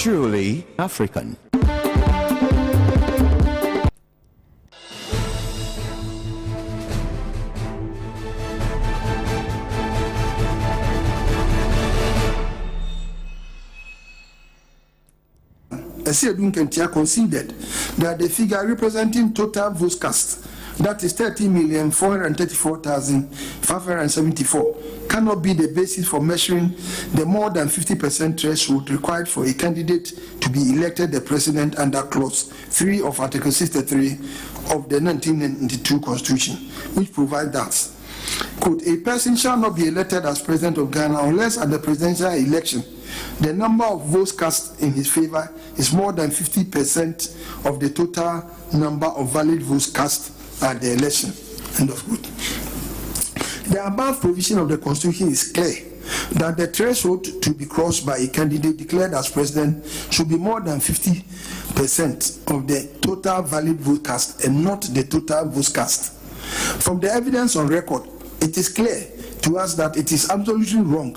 truly African. Esiedun Kentia considered that the figure representing total votes cast, that is 30,434,574, cannot be the basis for measuring the more than 50% threshold required for a candidate to be elected the president under Clause 3 of Article 63 of the 1992 Constitution, which provides that, quote, a person shall not be elected as president of Ghana unless at the presidential election the number of votes cast in his favor is more than 50% of the total number of valid votes cast at the election. End of quote. The above provision of the Constitution is clear that the threshold to be crossed by a candidate declared as president should be more than 50% of the total valid vote cast and not the total votes cast. From the evidence on record, it is clear to us that it is absolutely wrong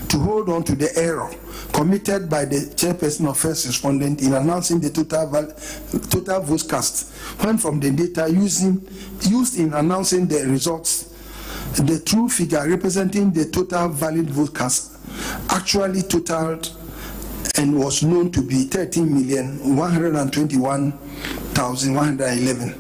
to hold on to the error committed by the chairperson of first respondent in announcing the total votes cast, when from the data used in announcing the results, the true figure representing the total valid vote cast actually totaled and was known to be 13,121,111.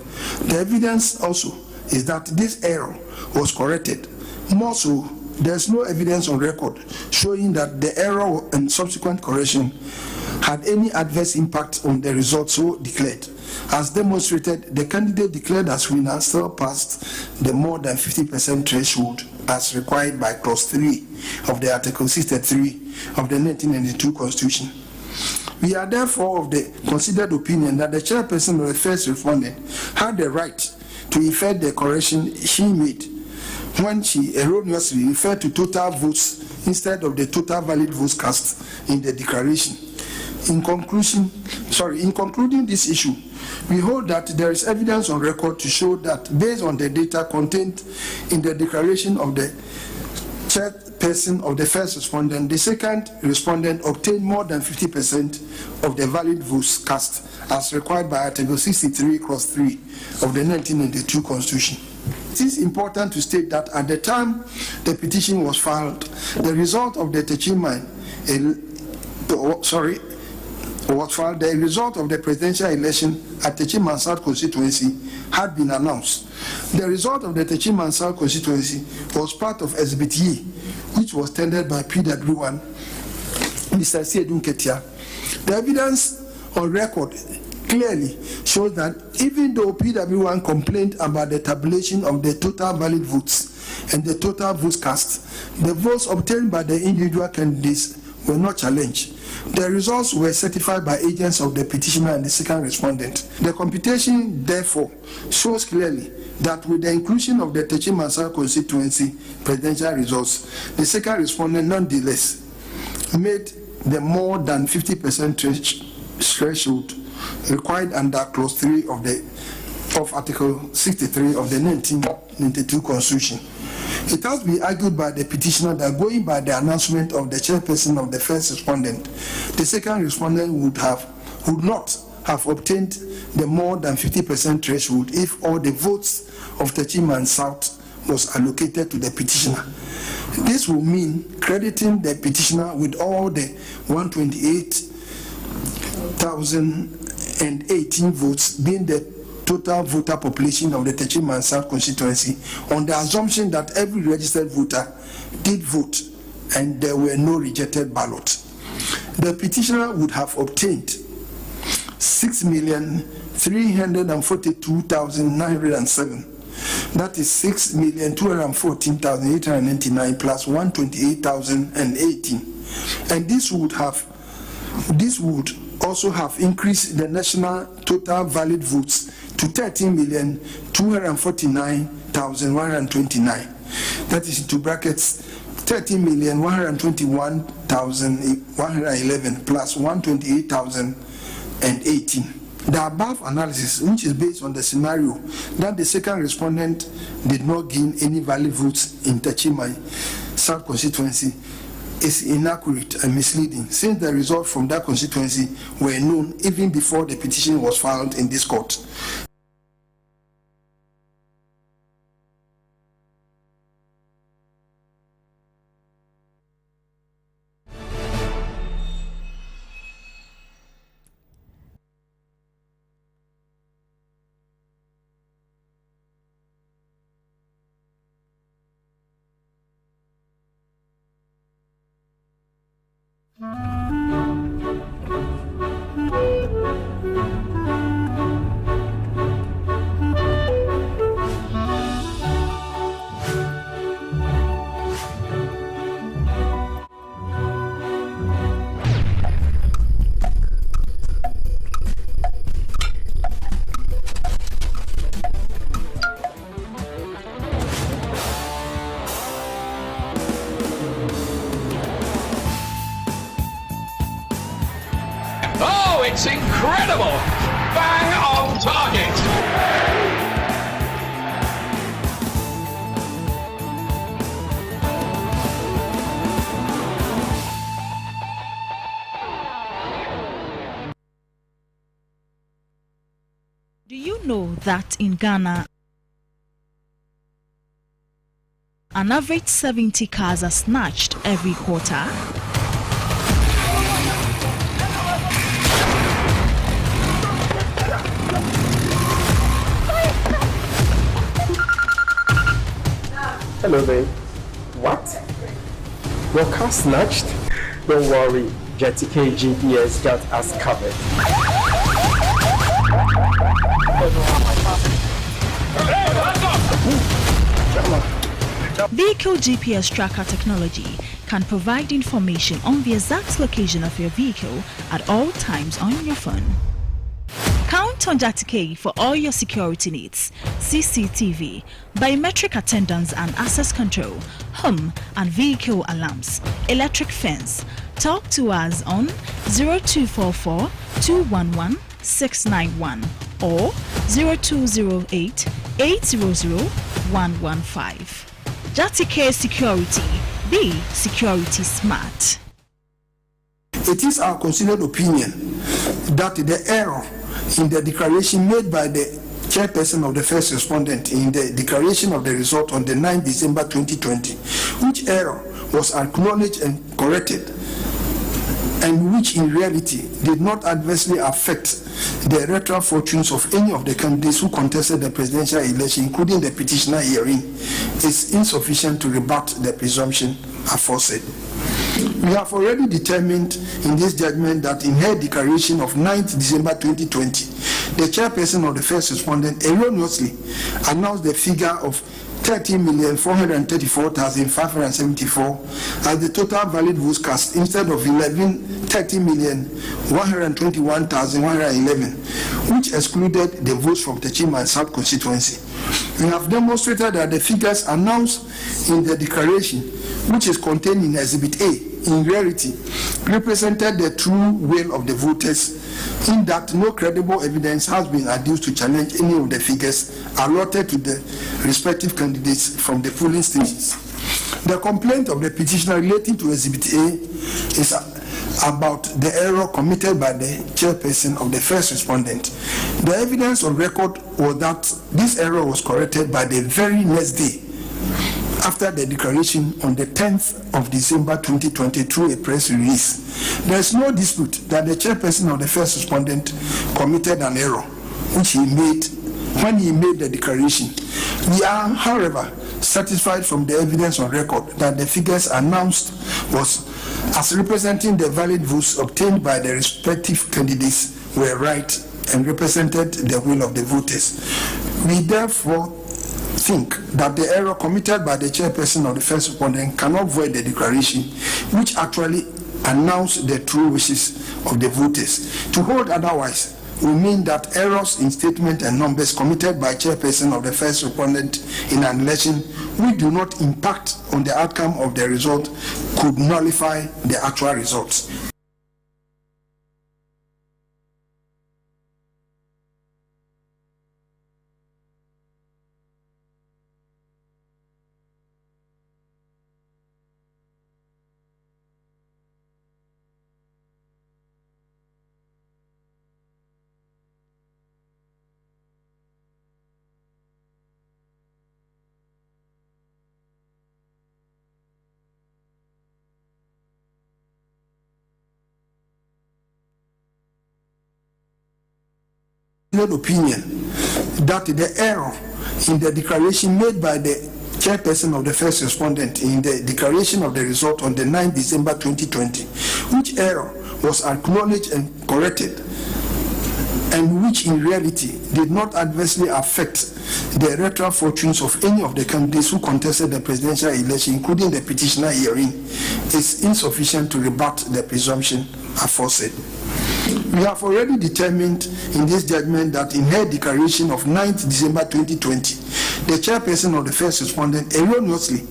The evidence also is that this error was corrected. More so, there's no evidence on record showing that the error and subsequent correction had any adverse impact on the results so declared. As demonstrated, the candidate declared as winner still passed the more than 50% threshold as required by Clause 3 of the Article 63 of the 1992 Constitution. We are therefore of the considered opinion that the chairperson of the first respondent had the right to effect the correction she made when she erroneously referred to total votes instead of the total valid votes cast in the declaration. In concluding this issue, we hold that there is evidence on record to show that based on the data contained in the declaration of the chairperson of the first respondent, the second respondent obtained more than 50% of the valid votes cast as required by Article 63, Clause 3 of the 1992 Constitution. It is important to state that at the time the petition was filed, the result of the the result of the presidential election at Techiman South constituency had been announced. The result of the Techiman South constituency was part of Exhibit E, which was tendered by PW1, Mr. Siedun Ketia. The evidence on record clearly shows that even though PW1 complained about the tabulation of the total valid votes and the total votes cast, the votes obtained by the individual candidates were not challenged. The results were certified by agents of the petitioner and the second respondent. The computation, therefore, shows clearly that with the inclusion of the Techiman constituency presidential results, the second respondent nonetheless made the more than 50% threshold required under Clause 3 of Article 63 of the 1992 Constitution. It has been argued by the petitioner that going by the announcement of the chairperson of the first respondent, the second respondent would not have obtained the more than 50% threshold if all the votes of Techiman South was allocated to the petitioner. This will mean crediting the petitioner with all the 128,018 votes being the total voter population of the Techiman South constituency, on the assumption that every registered voter did vote and there were no rejected ballots. The petitioner would have obtained 6,342,907. That is 6,214,899 plus 128,018. And this would also have increased the national total valid votes to 13,249,129. That is into brackets 13,121,111 plus 128,018. The above analysis, which is based on the scenario that the second respondent did not gain any valid votes in Techiman South constituency, is inaccurate and misleading, since the results from that constituency were known even before the petition was filed in this court. Oh, it's incredible! Bang on target! Do you know that in Ghana, an average 70 cars are snatched every quarter? Hello, babe. What? Your car snatched? Don't worry, WTH GPS got us covered. Vehicle GPS tracker technology can provide information on the exact location of your vehicle at all times on your phone. Count on WTH for all your security needs: CCTV, biometric attendance and access control, home and vehicle alarms, electric fence. Talk to us on 0244 211 691 or 0208 800 115. WTH Security. Be security smart. It is our considered opinion that the error in the declaration made by the chairperson of the first respondent in the declaration of the result on the 9th December 2020, which error was acknowledged and corrected, and which in reality did not adversely affect the electoral fortunes of any of the candidates who contested the presidential election, including the petitioner hearing, is insufficient to rebut the presumption aforesaid. We have already determined in this judgment that in her declaration of 9th December 2020, the chairperson of the first respondent erroneously announced the figure of 30,434,574 as the total valid votes cast instead of 30,121,111, which excluded the votes from Techim and South constituency. We have demonstrated that the figures announced in the declaration, which is contained in Exhibit A, in reality represented the true will of the voters, in that no credible evidence has been adduced to challenge any of the figures allotted to the respective candidates from the polling stations. The complaint of the petitioner relating to Exhibit A is about the error committed by the chairperson of the first respondent. The evidence on record was that this error was corrected by the very next day after the declaration on the 10th of December 2020 through a press release. There is no dispute that the chairperson of the first respondent committed an error, which he made when he made the declaration. We are, however, satisfied from the evidence on record that the figures announced was as representing the valid votes obtained by the respective candidates were right and represented the will of the voters. We therefore think that the error committed by the chairperson of the first respondent cannot void the declaration, which actually announced the true wishes of the voters. To hold otherwise will mean that errors in statement and numbers committed by chairperson of the first respondent in an election which do not impact on the outcome of the result could nullify the actual results. opinion that the error in the declaration made by the chairperson of the first respondent in the declaration of the result on the 9th December 2020, which error was acknowledged and corrected, and which in reality did not adversely affect the electoral fortunes of any of the candidates who contested the presidential election, including the petitioner hearing, is insufficient to rebut the presumption aforesaid. We have already determined in this judgment that in her declaration of 9th December 2020, the chairperson of the first respondent erroneously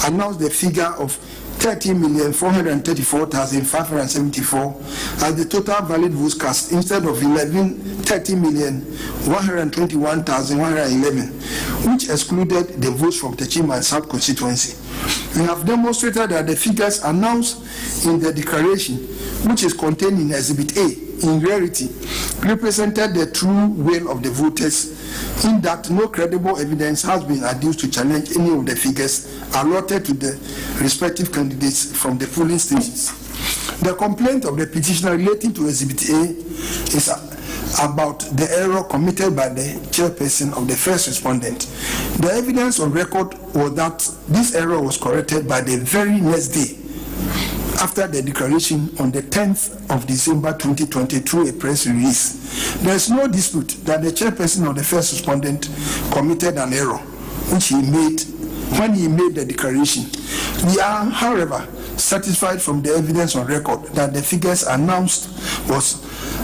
announced the figure of 30,434,574 as the total valid votes cast instead of 30,121,111, which excluded the votes from Techima and South constituency. We have demonstrated that the figures announced in the declaration, which is contained in Exhibit A, in reality represented the true will of the voters, in that no credible evidence has been adduced to challenge any of the figures allotted to the respective candidates from the polling stations. The complaint of the petitioner relating to Exhibit A is about the error committed by the chairperson of the first respondent. The evidence on record was that this error was corrected by the very next day after the declaration on the 10th of December 2020 through a press release. There is no dispute that the chairperson of the first respondent committed an error which he made when he made the declaration. We are, however, satisfied from the evidence on record that the figures announced was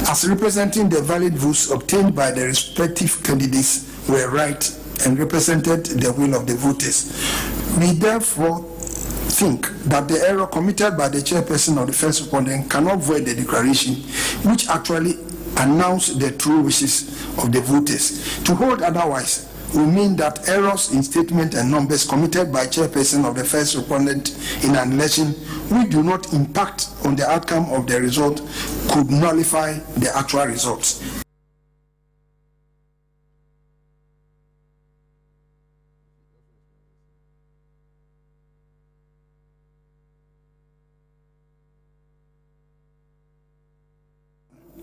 as representing the valid votes obtained by the respective candidates were right and represented the will of the voters. We therefore think that the error committed by the chairperson of the first respondent cannot void the declaration, which actually announced the true wishes of the voters. To hold otherwise will mean that errors in statement and numbers committed by chairperson of the first respondent in an election which do not impact on the outcome of the result could nullify the actual results.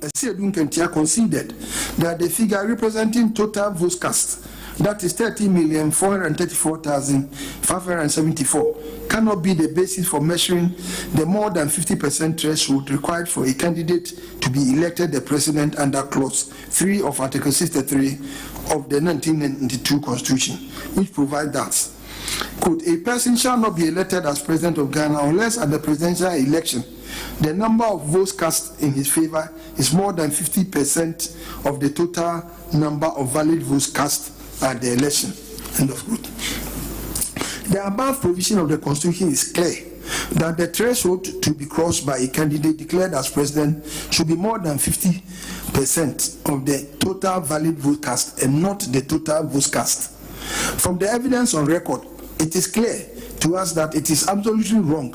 Esiedun Kentia conceded that the figure representing total votes cast, that is 30,434,574, cannot be the basis for measuring the more than 50% threshold required for a candidate to be elected the president under Clause 3 of Article 63 of the 1992 Constitution, which provides that, quote, a person shall not be elected as president of Ghana unless at the presidential election the number of votes cast in his favor is more than 50% of the total number of valid votes cast at the election. End of quote. The above provision of the Constitution is clear that the threshold to be crossed by a candidate declared as president should be more than 50% of the total valid vote cast and not the total votes cast. From the evidence on record, it is clear to us that it is absolutely wrong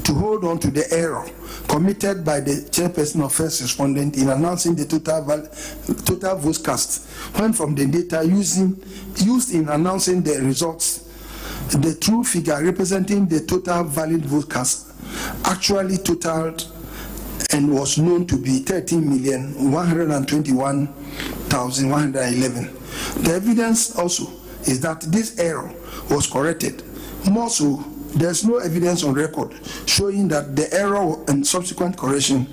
to hold on to the error committed by the chairperson of first respondent in announcing the total votes cast, when from the data used in announcing the results, the true figure representing the total valid vote cast actually totaled and was known to be 13,121,111. The evidence also is that this error was corrected. More so, there's no evidence on record showing that the error and subsequent correction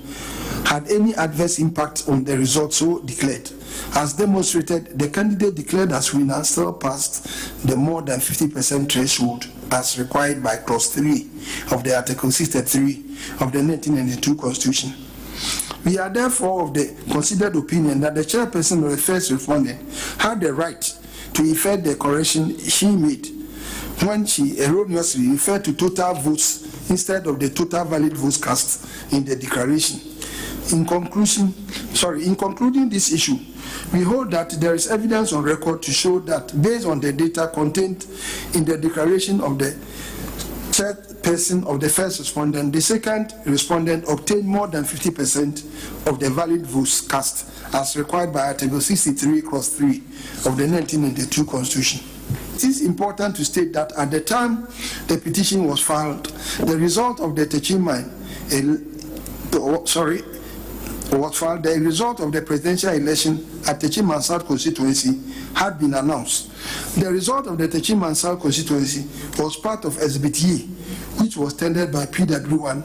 had any adverse impact on the results so declared. As demonstrated, the candidate declared as winner still passed the more than 50% threshold as required by Clause 3 of the Article 63 of the 1992 Constitution. We are therefore of the considered opinion that the chairperson of the first respondent had the right to effect the correction she made when she erroneously referred to total votes instead of the total valid votes cast in the declaration. In concluding this issue, we hold that there is evidence on record to show that based on the data contained in the declaration of the chairperson of the first respondent, the second respondent obtained more than 50% of the valid votes cast as required by Article 63, Clause 3 of the 1992 Constitution. It is important to state that at the time the petition was filed, the result of the Techima was filed, the result of the presidential election at Techiman South constituency had been announced. The result of the Techiman South constituency was part of Exhibit E, which was tendered by PW1,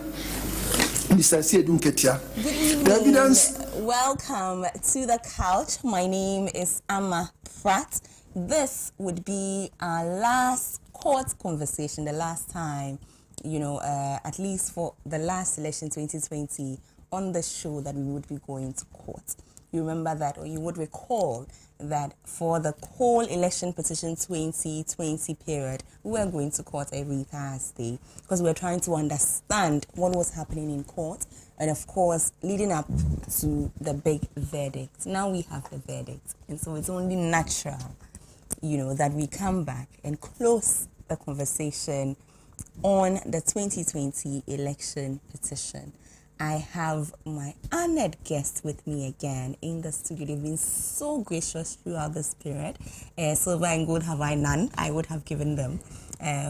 Mr. Siedun Ketia. Good evening. The evidence. Welcome to the couch. My name is Pratt. This would be our last court conversation, the last time, at least for the last election 2020 on the show that we would be going to court. You remember that, or you would recall that for the whole election petition 2020 period, we were going to court every Thursday because we were trying to understand what was happening in court and, of course, leading up to the big verdict. Now we have the verdict, and so it's only natural, that we come back and close the conversation on the 2020 election petition. I have my honored guest with me again in the studio. They've been so gracious throughout this period. Silver and gold have I none. I would have given them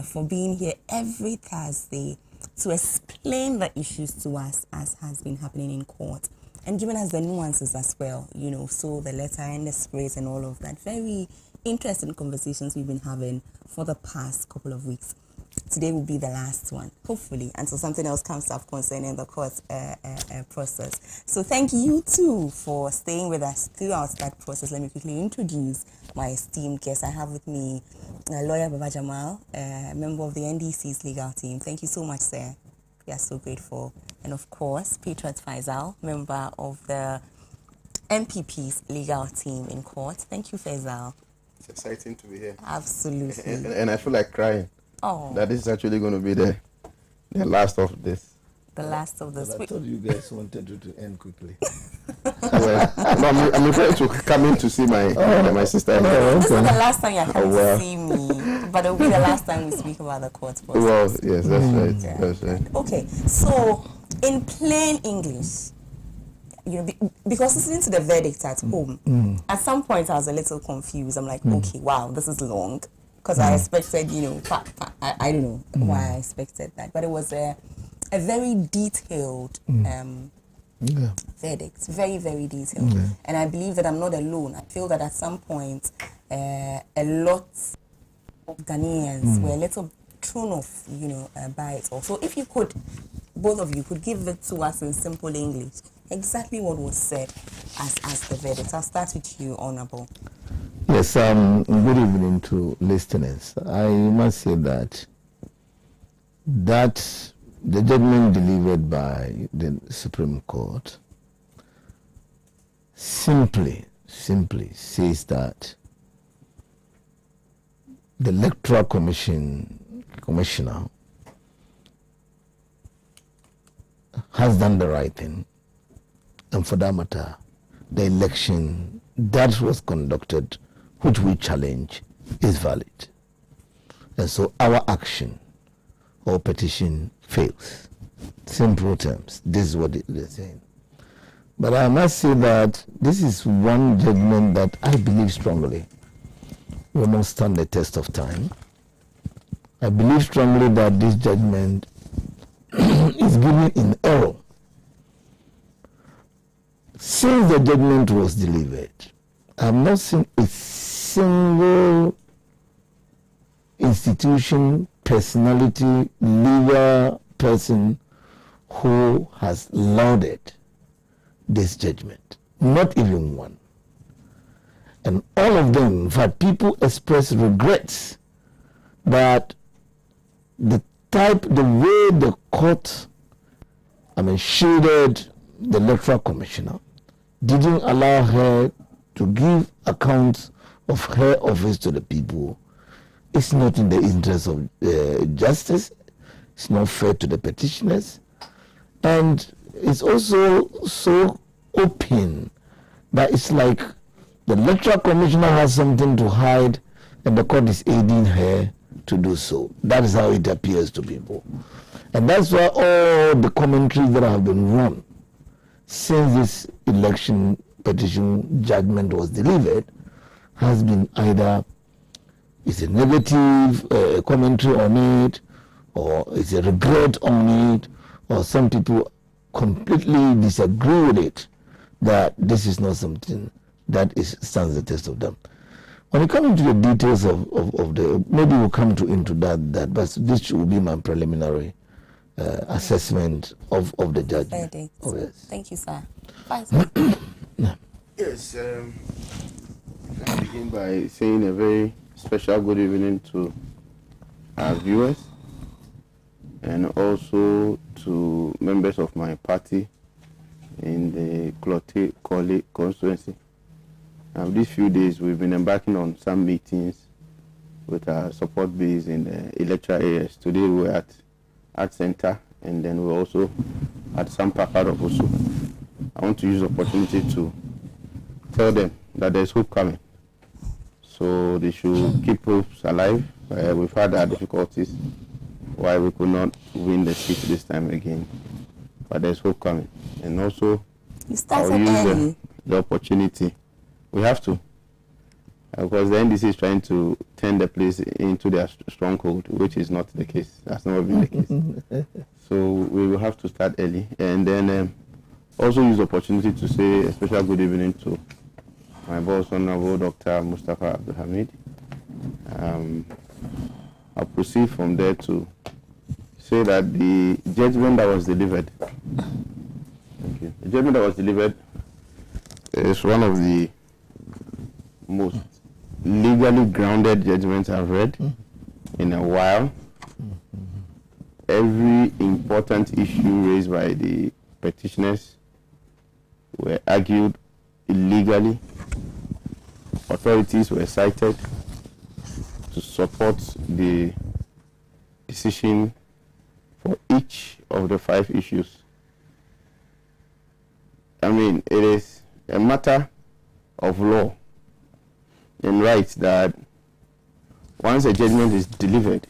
for being here every Thursday to explain the issues to us as has been happening in court and giving us the nuances as well, so the letter and the sprays and all of that. Very interesting conversations we've been having for the past couple of weeks. Today will be the last one, hopefully, until something else comes up concerning the court process. So thank you, too, for staying with us throughout that process. Let me quickly introduce my esteemed guest. I have with me lawyer Baba Jamal, member of the NDC's legal team. Thank you so much, sir. We are so grateful. And, of course, Pratt Faisal, member of the MPP's legal team in court. Thank you, Faisal. It's exciting to be here. Absolutely. And I feel like crying. Oh. That this is actually going to be the last of this. The last of this. But I thought you guys wanted it to end quickly. Well, no, I'm afraid to come in to see my sister. This is the last time you're coming to see me, but it will be the last time we speak about the court process. Well, yes, that's right. Yeah. That's right. Okay, so in plain English, because listening to the verdict at home, at some point I was a little confused. I'm like, okay, wow, this is long. Because I expected, I don't know why I expected that. But it was a very detailed verdict. Very, very detailed. And I believe that I'm not alone. I feel that at some point, a lot of Ghanaians were a little thrown off, by it all. So if you could, both of you could give it to us in simple English, exactly what was said as the verdict. I'll start with you, Honorable. Yes, good evening to listeners. I must say that the judgment delivered by the Supreme Court simply says that the Electoral Commissioner has done the right thing, and for that matter, the election that was conducted, which we challenge, is valid. And so our action or petition fails. Simple terms, this is what they're saying. But I must say that this is one judgment that I believe strongly will not stand the test of time. I believe strongly that this judgment is given in error. Since the judgment was delivered, I have not seen a single institution, personality, legal person who has lauded this judgment. Not even one. And all of them, in fact, people express regrets that the way the court, shielded the Electoral Commissioner, didn't allow her to give accounts of her office to the people. It's not in the interest of justice. It's not fair to the petitioners. And it's also so open that it's like the Electoral Commissioner has something to hide and the court is aiding her to do so. That is how it appears to people. And that's why all the commentaries that have been run since this election petition judgment was delivered has been either it's a negative commentary on it, or it's a regret on it, or some people completely disagree with it. that this is not something that stands the test of time. When it comes to the details of the, maybe we'll come into that, but this will be my preliminary assessment of the judgment. Oh, yes. Thank you, sir. Bye, sir. Yes, I begin by saying a very special good evening to our viewers and also to members of my party in the Clote constituency. These few days we've been embarking on some meetings with our support base in the electoral areas. Today we're at Art Center, and then we're also at some part of Osu. I want to use the opportunity to tell them that there's hope coming. So they should keep hopes alive. We've had our difficulties why we could not win the seat this time again, but there's hope coming. And also I'll use the opportunity. We have to, because the NDC is trying to turn the place into their stronghold, which is not the case. That's never been the case. So we will have to start early, and then also use the opportunity to say a special good evening to my boss, Honorable Dr. Mustafa Abdul Hamid. I'll proceed from there to say that the judgment that was delivered, thank you. The judgment that was delivered is one of the most legally grounded judgments I've read in a while. Every important issue raised by the petitioners were argued illegally. Authorities were cited to support the decision for each of the 5 issues. I mean, it is a matter of law and right that once a judgment is delivered,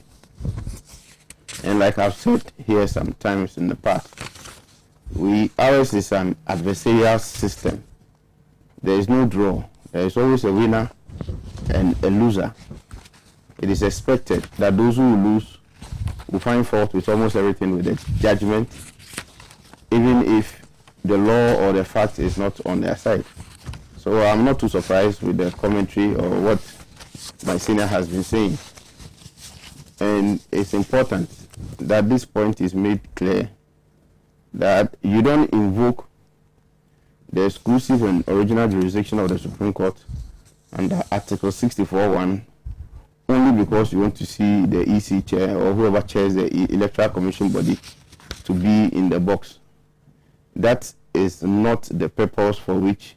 and like I've said here sometimes in the past, ours is an adversarial system. There is no draw. There is always a winner and a loser. It is expected that those who lose will find fault with almost everything with the judgment, even if the law or the fact is not on their side. So I'm not too surprised with the commentary or what my senior has been saying. And it's important that this point is made clear, that you don't invoke the exclusive and original jurisdiction of the Supreme Court under Article 64(1) only because you want to see the EC chair or whoever chairs the Electoral Commission body to be in the box. That is not the purpose for which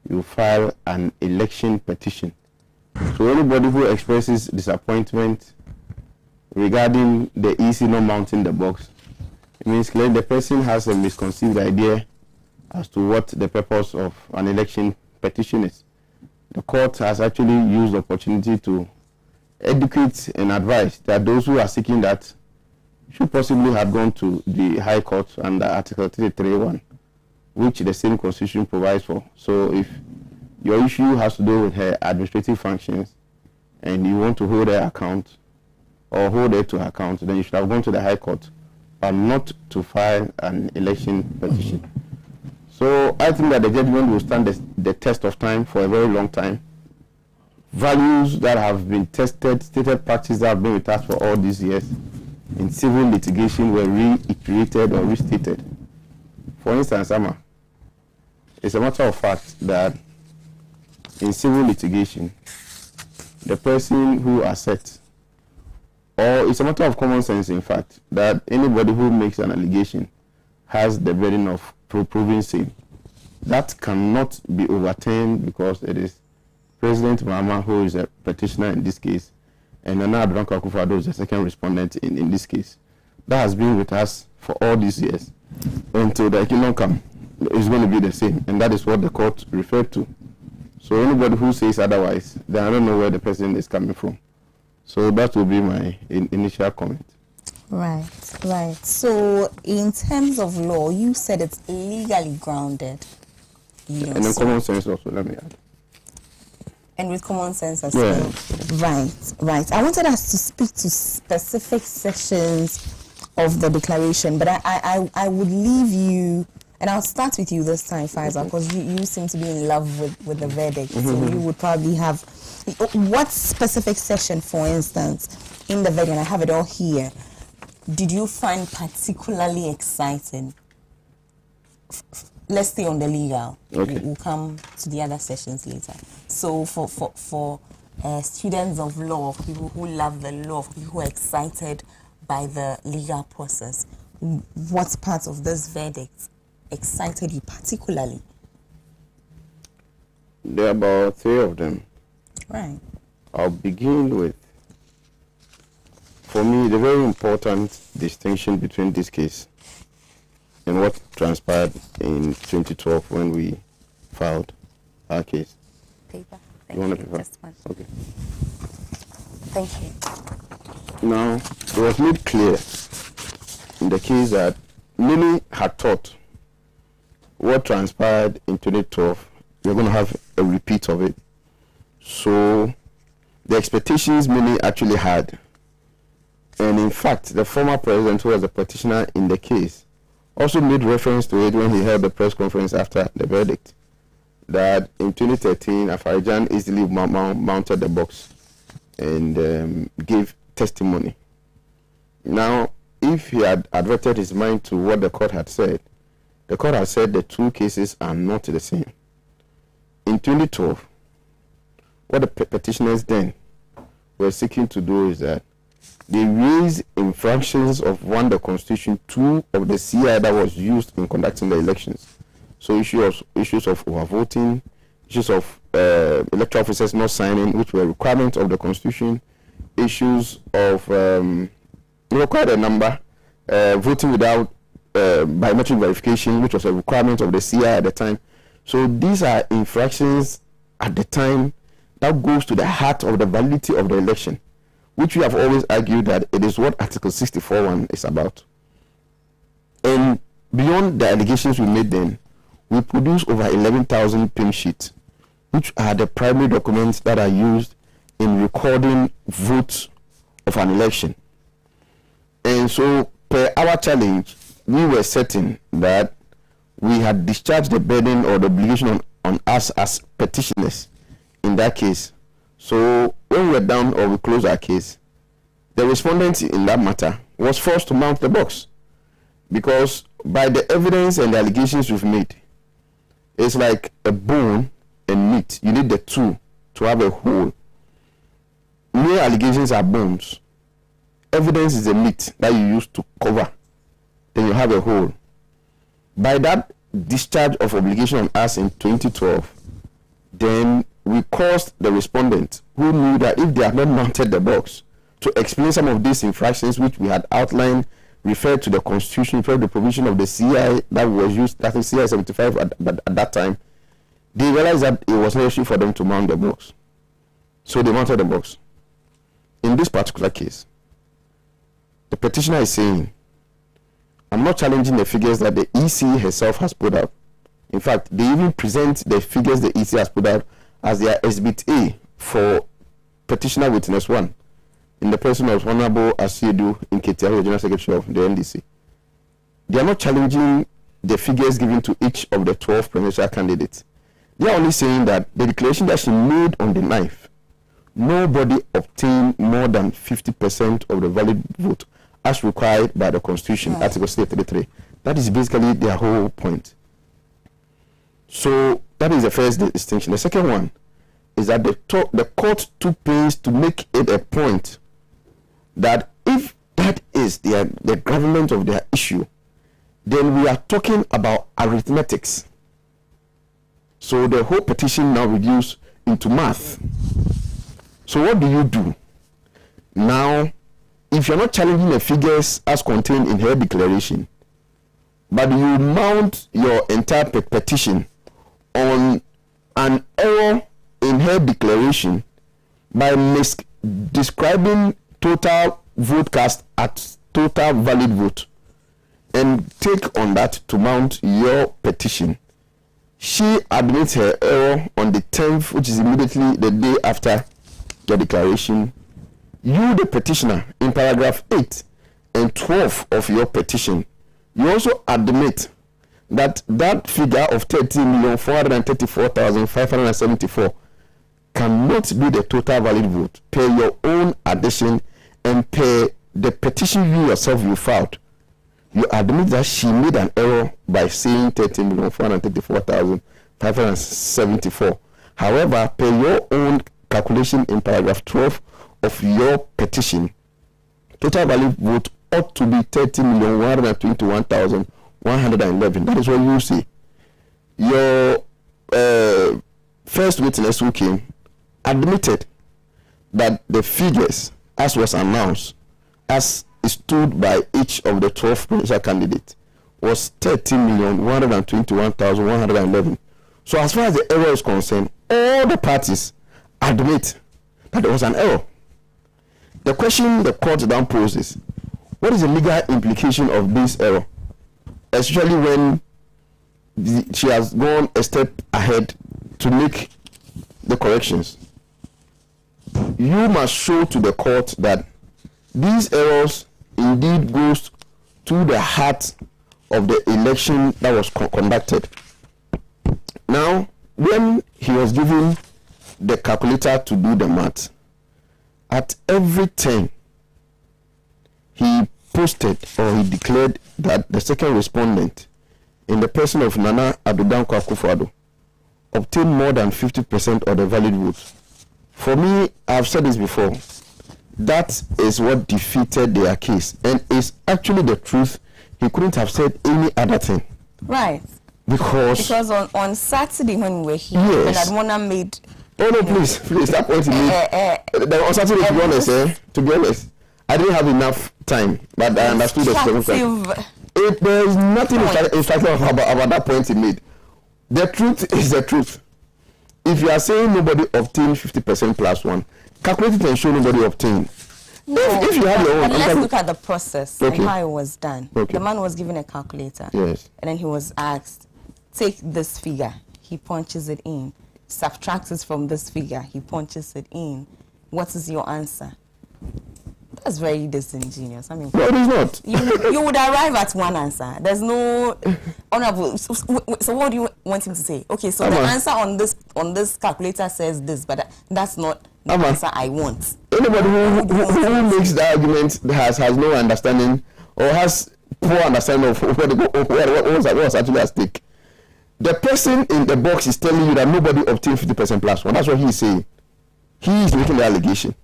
you file an election petition. So anybody who expresses disappointment regarding the EC not mounting the box, it means clearly the person has a misconceived idea as to what the purpose of an election petition is. The court has actually used the opportunity to educate and advise that those who are seeking that should possibly have gone to the High Court under Article 33(1), which the same Constitution provides for. So if your issue has to do with her administrative functions and you want to hold her account or hold her to account, then you should have gone to the High Court, but not to file an election petition. So I think that the judgment will stand the test of time for a very long time. Values that have been tested, stated practice that have been with us for all these years in civil litigation were reiterated or restated. For instance, Amma, it's a matter of fact that in civil litigation, the person who asserts, or it's a matter of common sense, in fact, that anybody who makes an allegation has the burden of proving same. That cannot be overturned because it is President Maame who is a petitioner in this case, and Nana Adranko Akufo-Addo is the second respondent in this case. That has been with us for all these years until the kingdom come. It's going to be the same, and that is what the court referred to. So anybody who says otherwise, then I don't know where the person is coming from. So that will be my initial comment. Right. So in terms of law, you said it's legally grounded. And then common sense also, let me add. And with common sense as well. Right. I wanted us to speak to specific sections of the declaration, but I would leave you And I'll start with you this time, Faisal, because you seem to be in love with the verdict. So you would probably have what specific section, for instance, in the verdict, and I have it all here, did you find particularly exciting? Let's stay on the legal. Okay. We'll come to the other sessions later. So for students of law, for people who love the law, for people who are excited by the legal process, what part of this verdict excited you particularly? There are about 3 of them. Right. I'll begin with, for me, the very important distinction between this case and what transpired in 2012 when we filed our case. Paper. You want a paper? Just one. Okay. Thank you. Now, it was made clear in the case that many had thought what transpired in 2012, we're going to have a repeat of it. So, the expectations many actually had, and in fact, the former president, who was the petitioner in the case, also made reference to it when he held the press conference after the verdict, that in 2013, Afarijan easily mounted the box and gave testimony. Now, if he had adverted his mind to what the court had said the 2 cases are not the same. In 2012, what the petitioners then were seeking to do is that they raised infractions of 1, the Constitution, 2, of the CI that was used in conducting the elections. So issues of overvoting, issues of electoral officers not signing, which were requirements of the Constitution, issues of quite a number, voting without biometric verification, which was a requirement of the CI at the time. So these are infractions at the time that goes to the heart of the validity of the election, which we have always argued that it is what Article 64(1) is about. And beyond the allegations we made then, we produced over 11,000 pink sheets, which are the primary documents that are used in recording votes of an election. And so, per our challenge, we were certain that we had discharged the burden or the obligation on us as petitioners in that case. So, when we were done or we closed our case, the respondent in that matter was forced to mount the box, because by the evidence and the allegations we've made, it's like a bone and meat. You need the 2 to have a whole. Mere allegations are bones. Evidence is the meat that you use to cover. Then you have a whole. By that discharge of obligation on us in 2012, then we caused the respondent, who knew that if they had not mounted the box, to explain some of these infractions which we had outlined, referred to the Constitution, referred to the provision of the CI that was used, that is CI 75 at that time. They realized that it was necessary for them to mount the box. So they mounted the box. In this particular case, the petitioner is saying, I'm not challenging the figures that the EC herself has put out. In fact, they even present the figures the EC has put out as their Exhibit A for Petitioner Witness 1, in the person of Honorable Asiedu Nketiah, General Secretary of the NDC. They are not challenging the figures given to each of the 12 presidential candidates. They are only saying that the declaration that she made on the 9th, nobody obtained more than 50% of the valid vote as required by the Constitution, Article 33. That is basically their whole point. So that is the first distinction. The second one is that the court took pains to make it a point that if that is the government of their issue, then we are talking about arithmetics. So the whole petition now reduced into math. So what do you do? Now, if you're not challenging the figures as contained in her declaration, but you mount your entire petition on an error in her declaration by describing total vote cast at total valid vote, and take on that to mount your petition, she admits her error on the 10th, which is immediately the day after the declaration. You, the petitioner, in paragraph 8 and 12 of your petition, you also admit that figure of 13,434,574 cannot be the total valid vote per your own addition and per the petition you yourself you filed. You admit that she made an error by saying 13,434,574. However, per your own calculation in paragraph 12 of your petition, total valid vote ought to be 30,121,111. That is what you say. Your first witness who came admitted that the figures, as was announced, as stood by each of the 12 presidential candidates, was 30,121,111. So as far as the error is concerned, all the parties admit that there was an error. The question the court then poses, what is the legal implication of this error? Especially when she has gone a step ahead to make the corrections. You must show to the court that these errors indeed goes to the heart of the election that was conducted. Now, when he was given the calculator to do the math, at every turn, he posted or he declared that the second respondent, in the person of Nana Adudanko Akufo-Addo, obtained more than 50% of the valid votes. For me, I've said this before, that is what defeated their case, and it's actually the truth. He couldn't have said any other thing. Right. Because on Saturday when we were here, yes. and Admona made... Oh no, please, that point he made. On Saturday, to be honest, I didn't have enough time, but I understood the circumstance. There's nothing instructive about that point he made. The truth is the truth. If you are saying nobody obtained 50% plus one, calculate it and show nobody obtained. No, if you have your own, let's look at the process and how it was done. Okay. The man was given a calculator, yes, and then he was asked, take this figure. He punches it in. Subtract it from this figure. He punches it in. What is your answer? That's very disingenuous. I mean, no, it is not. You would arrive at one answer. There's no honorable. So what do you want him to say? Okay, so the answer on this calculator says this, but that's not the answer I want. Anybody who makes the argument has no understanding or has poor understanding of what was actually at stake. The person in the box is telling you that nobody obtained 50% plus one. That's what he's saying. He is making the allegation.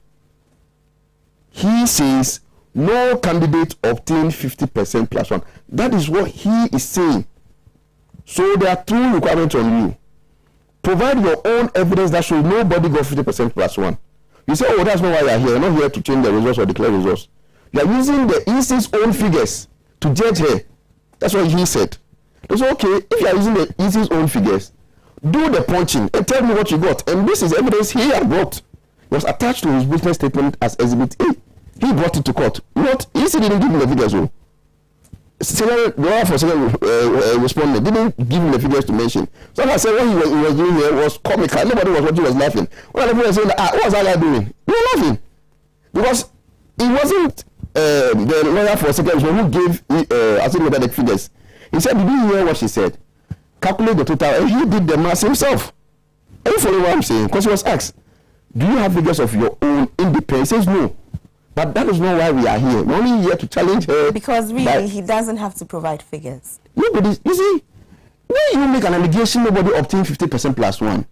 He says no candidate obtained 50% plus one. That is what he is saying. So there are two requirements on you. Provide your own evidence that shows nobody got 50% plus one. You say, oh, that's not why you are here. You're not here to change the results or declare results. You are using the EC's own figures to judge her. That's what he said. It's okay, if you are using the EC's own figures, do the punching and tell me what you got. And this is evidence he had brought. It was attached to his witness statement as Exhibit A. He brought it to court. What? EC didn't give him the figures. The lawyer for second respondent didn't give him the figures to mention. So I said what he was doing here was comical. Nobody was watching, was laughing. When the people were saying, what was that guy doing? We were laughing. Because it wasn't the lawyer for second respondent who gave the figures. He said, did you hear what she said? Calculate the total. And he did the math himself. Are you following what I'm saying? Because he was asked, do you have figures of your own independence? He says no. But that is not why we are here. We're only here to challenge her. Because really, he doesn't have to provide figures. Nobody, you see, when you make an allegation, nobody obtained 50% plus one.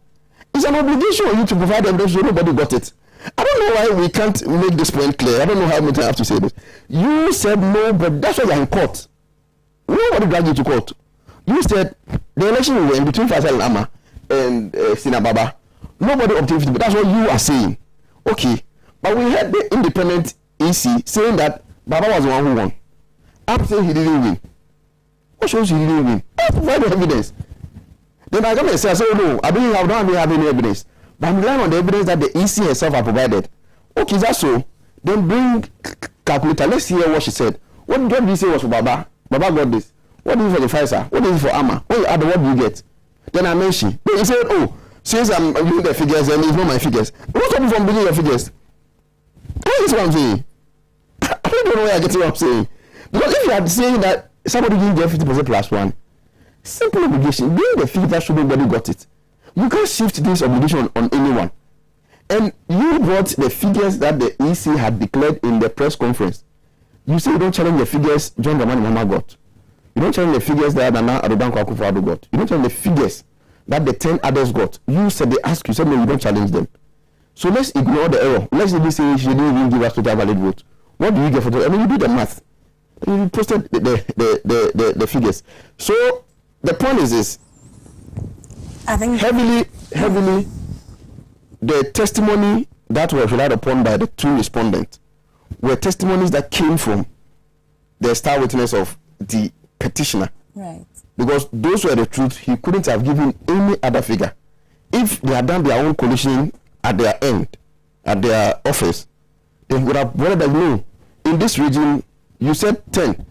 It's an obligation on you to provide evidence so nobody got it. I don't know why we can't make this point clear. I don't know how much I have to say this. You said no, but that's why you're in court. Nobody dragged you to court. You said the election we were in between Faisal and Amma and Sina Baba. Nobody obtained 50%. That's what you are saying. Okay. But we had the independent EC saying that Baba was the one who won. I'm saying he didn't win. What shows he didn't win? Provide the evidence. Then I come and say, oh no, I don't have any evidence. But I'm relying on the evidence that the EC herself has provided. Okay, that's so. Then bring calculator. Let's hear what she said. What did you say was for Baba? Baba got this. What is it for the Pfizer? What is it for Amma? What do you get? Then I mentioned. Then he said, oh, since I'm doing the figures and it's not my figures. What's up from bringing your figures? That is what I'm saying. I don't know where I get what I'm saying. Because if you are saying that somebody didn't get 50% plus one, Simple obligation. Bring the figure that show nobody got it. You can't shift this obligation on anyone. And you brought the figures that the EC had declared in the press conference. You say you don't challenge the figures John Dramani Mahama got. You don't challenge the figures that Nana Adedankwa Akufo-Addo got. You don't challenge the figures that the 10 others got. You said they asked you, said no, you don't challenge them. So let's ignore the error. Let's even say she didn't even give us total valid vote. What do you get for that? I mean, you do the math. You posted the figures. So the point is this. I think heavily, the testimony that was relied upon by the two respondents were testimonies that came from the star witness of the petitioner. Right. Because those were the truth. He couldn't have given any other figure. If they had done their own coalition at their end, at their office, they would have wanted to know, in this region, you said 10,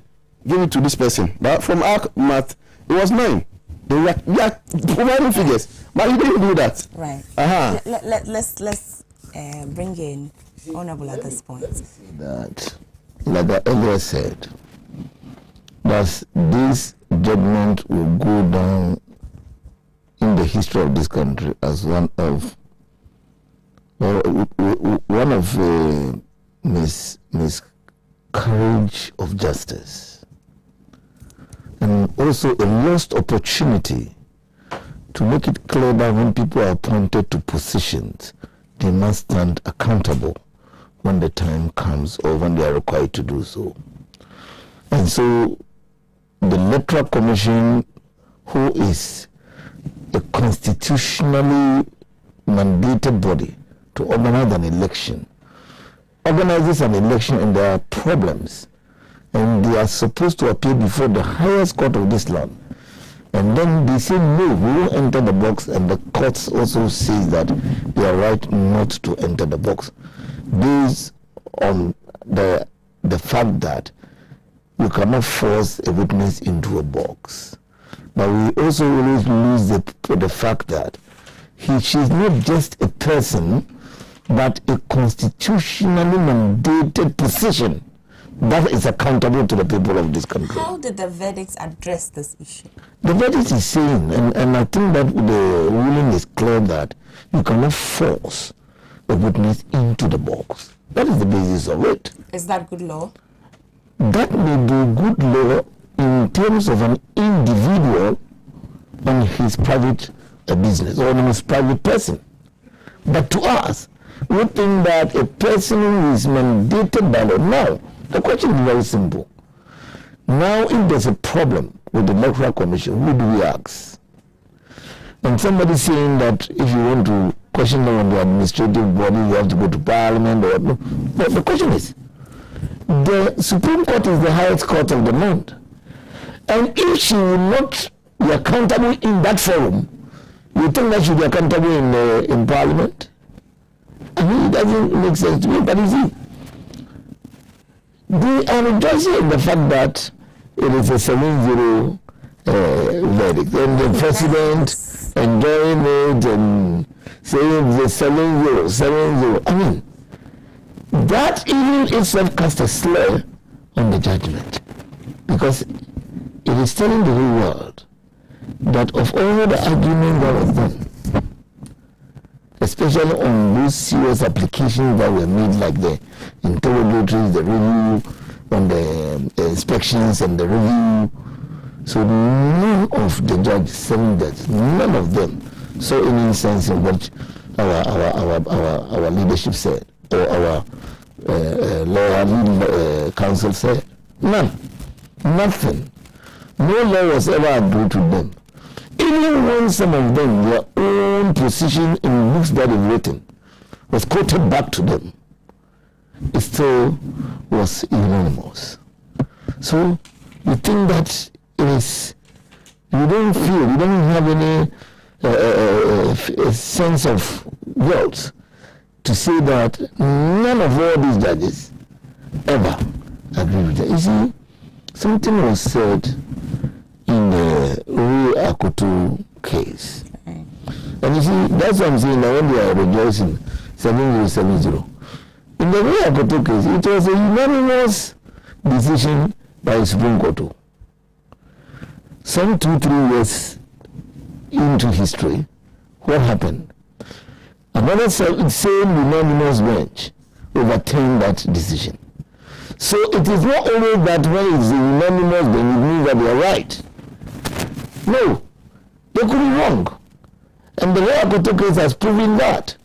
give it to this person. But from our math, it was 9. We are providing figures, but you didn't do that. Right. Let's bring in Honorable at this point. That, like I earlier said, that this judgment will go down in the history of this country as one of miscarriage of justice, and also a lost opportunity to make it clear that when people are appointed to positions, they must stand accountable when the time comes or when they are required to do so. And so the Electoral Commission, who is a constitutionally mandated body to organize an election, organizes an election and there are problems, and they are supposed to appear before the highest court of this land, and then they say no, we won't enter the box, and the courts also say that they are right not to enter the box based on the fact that you cannot force a witness into a box. But we also always lose the fact that she's not just a person, but a constitutionally mandated position that is accountable to the people of this country. How did the verdicts address this issue? The verdict is saying, and I think that the ruling is clear, that you cannot force a witness into the box. That is the basis of it. Is that good law? That may be good law in terms of an individual on his private business or on his private person. But to us, we think that a person who is mandated by law. Now, the question is very simple. Now, if there's a problem with the Electoral Commission, who do we ask? And somebody saying that if you want to question them on the administrative body, you have to go to Parliament or no. But the question is, the Supreme Court is the highest court of the land. And if she will not be accountable in that forum, you think that she will be accountable in Parliament? I mean, it doesn't make sense to me, but you see, they are rejoicing in the fact that it is a 7-0 verdict, and the president enjoying it and saying it's a 7-0. I mean, that even itself casts a slur on the judgment, because it is telling the whole world that of all the argument that was done, especially on those serious applications that were made, like the interrogatories, the review, on the inspections and the review, so none of the judges, 7 judges, none of them saw any sense in what our leadership said, or our lawyer council said. None. Nothing. No law was ever agreed to them. Even when some of them, their own position in books that they've written was quoted back to them, it still was unanimous. So you think that it is, you don't have any sense of guilt to say that none of all these judges ever agree with that. You see, something was said in the Rui Akoto case. And you see, that's what I'm saying, that when they are rejoicing 7070. In the Rui Akoto case, it was a unanimous decision by the Supreme Court. some 2-3 years into history, what happened? Another same unanimous bench overturned that decision. So it is not only that when it's a unanimous bench, it means that they are right. No, they could be wrong. And the Akoto case has proven that.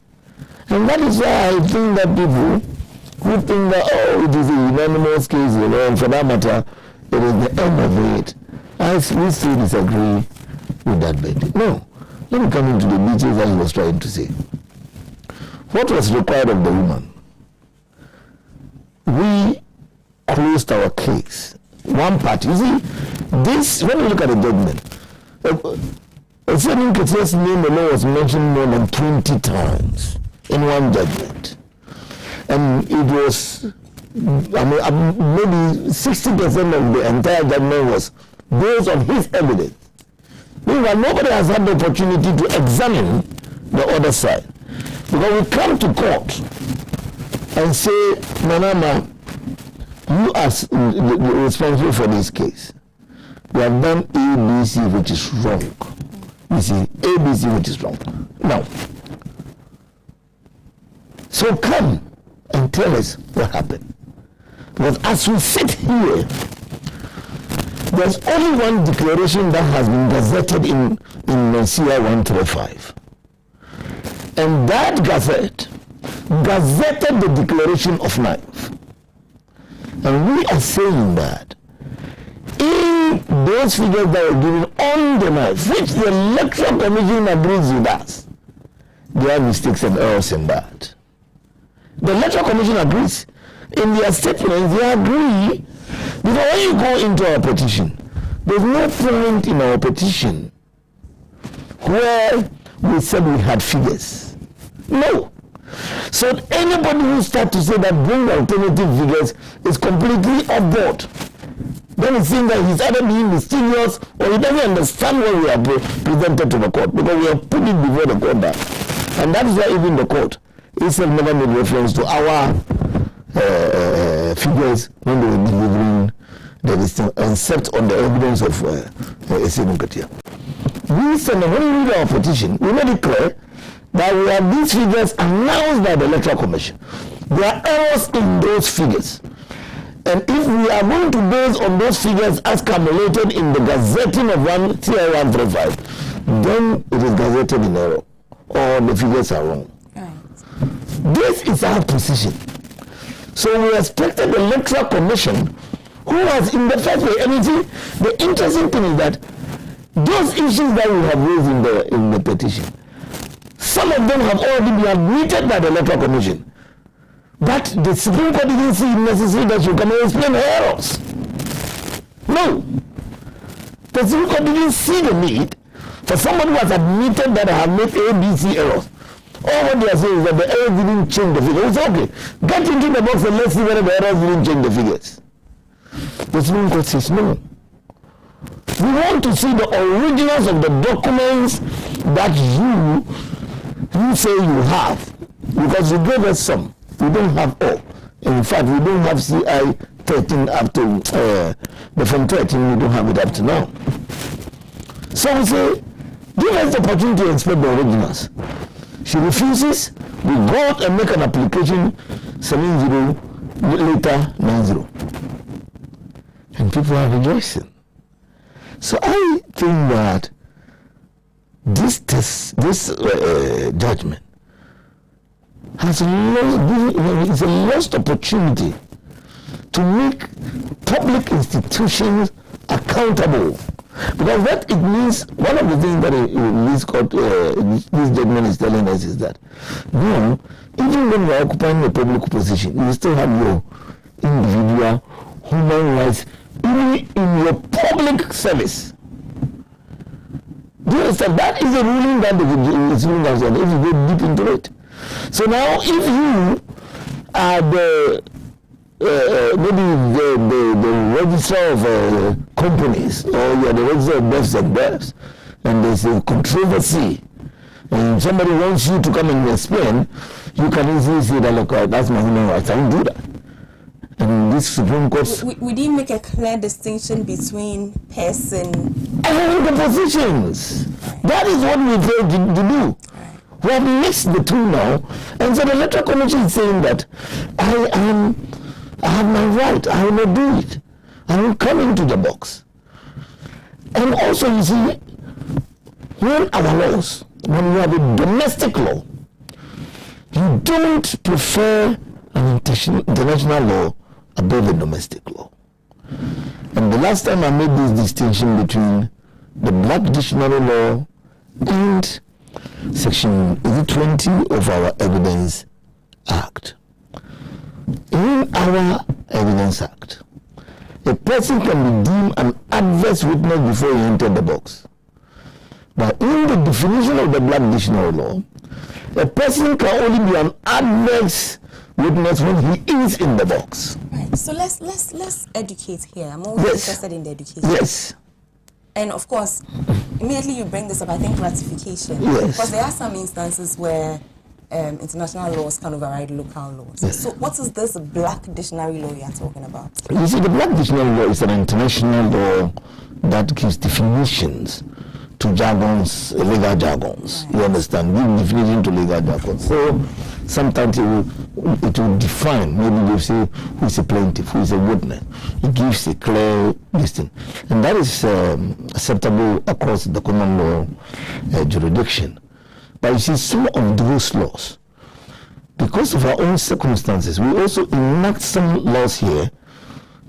And that is why I think that people who think that, oh, it is a unanimous case, and for that matter, it is the end of it. We still disagree with that verdict. No. Let me come into the details that he was trying to say. What was required of the woman? We closed our case. One part. You see, this, when you look at the judgment, a certain Ketia's name alone was mentioned more than 20 times in one judgment. And it was, maybe 60% of the entire judgment was based on his evidence. Meanwhile, nobody has had the opportunity to examine the other side. Because we come to court and say, Manama, you are responsible for this case. You have done ABC, which is wrong. You see, ABC, which is wrong. Now, so come and tell us what happened. Because as we sit here, there's only one declaration that has been gazetted in CI 135. And that gazette gazetted the declaration of knife. And we are saying that in those figures that were given on the knife, which the Electoral Commission agrees with us, there are mistakes and errors in that. The Electoral Commission agrees. In their statements, they agree. Because when you go into our petition, there's no point in our petition where we said we had figures. No. So anybody who starts to say that bring alternative figures is completely off board. Then it seems that he's either being mysterious or he doesn't understand what we have presented to the court, because we have put it before the court now. And that is why even the court itself never made reference to our figures when they were delivering the listing, except on the evidence of Esenu Katia. We said that when we read our petition, we made it clear that we have these figures announced by the Electoral Commission. There are errors in those figures. And if we are going to base on those figures as cumulated in the gazetting of CI 135, then it is gazetted in error, or the figures are wrong. Right. This is our position. So we expected the Electoral Commission, who was in the first way, and you see, the interesting thing is that those issues that we have raised in the petition, some of them have already been admitted by the Electoral Commission. But the Supreme Court didn't see it necessary that you can explain errors. No. The Supreme Court didn't see the need for somebody who has admitted that I have made ABC errors. All what they are saying is that the errors didn't change the figures. It's okay. Get into the box and let's see whether the errors didn't change the figures. The Supreme Court says no. We want to see the originals of the documents that you say you have. Because you gave us some. We don't have all. In fact, we don't have CI 13 up to the Form 13. We don't have it up to now. So we say, give us the opportunity to inspect the originals. She refuses. We go out and make an application 70 later 90, and people are rejoicing. So I think that this judgment has it's a lost opportunity to make public institutions accountable. Because what it means, one of the things that this judgment is telling us is that now, even when you are occupying a public position, you still have your individual human rights, even in your public service. Do you understand? That is a ruling that is ruling us, if you go deep into it. So now, if you are maybe the registrar of companies, or you are the registrar of births and deaths, and there's a controversy, and somebody wants you to come and explain, you can easily say that, look, that's my human rights, I won't do that. And this Supreme Court... We didn't make a clear distinction between person... and the positions. That is what we failed to do. We have mixed the two now. And so the Electoral Commission is saying that I have my right, I will not do it. I will come into the box. And also, you see, when our laws, when we have a domestic law, you don't prefer an international law above a domestic law. And the last time I made this distinction between the Black Dictionary law and Section 20 of our Evidence Act. In our Evidence Act, a person can be deemed an adverse witness before he entered the box. But in the definition of the Black Dictionary law, a person can only be an adverse witness when he is in the box. Right. So let's educate here. I'm always interested in the education. Yes. And of course, immediately you bring this up, I think ratification. Yes. Because there are some instances where international laws can override local laws. Yes. So what is this Black Dictionary law you are talking about? You see, the Black Dictionary law is an international law that gives definitions to jargons, legal jargons. Right. You understand? Give definition to legal jargons. So sometimes it will define, maybe you say who is a plaintiff, who is a witness. It gives a clear listing. And that is acceptable across the common law jurisdiction. But you see, some of those laws, because of our own circumstances, we also enact some laws here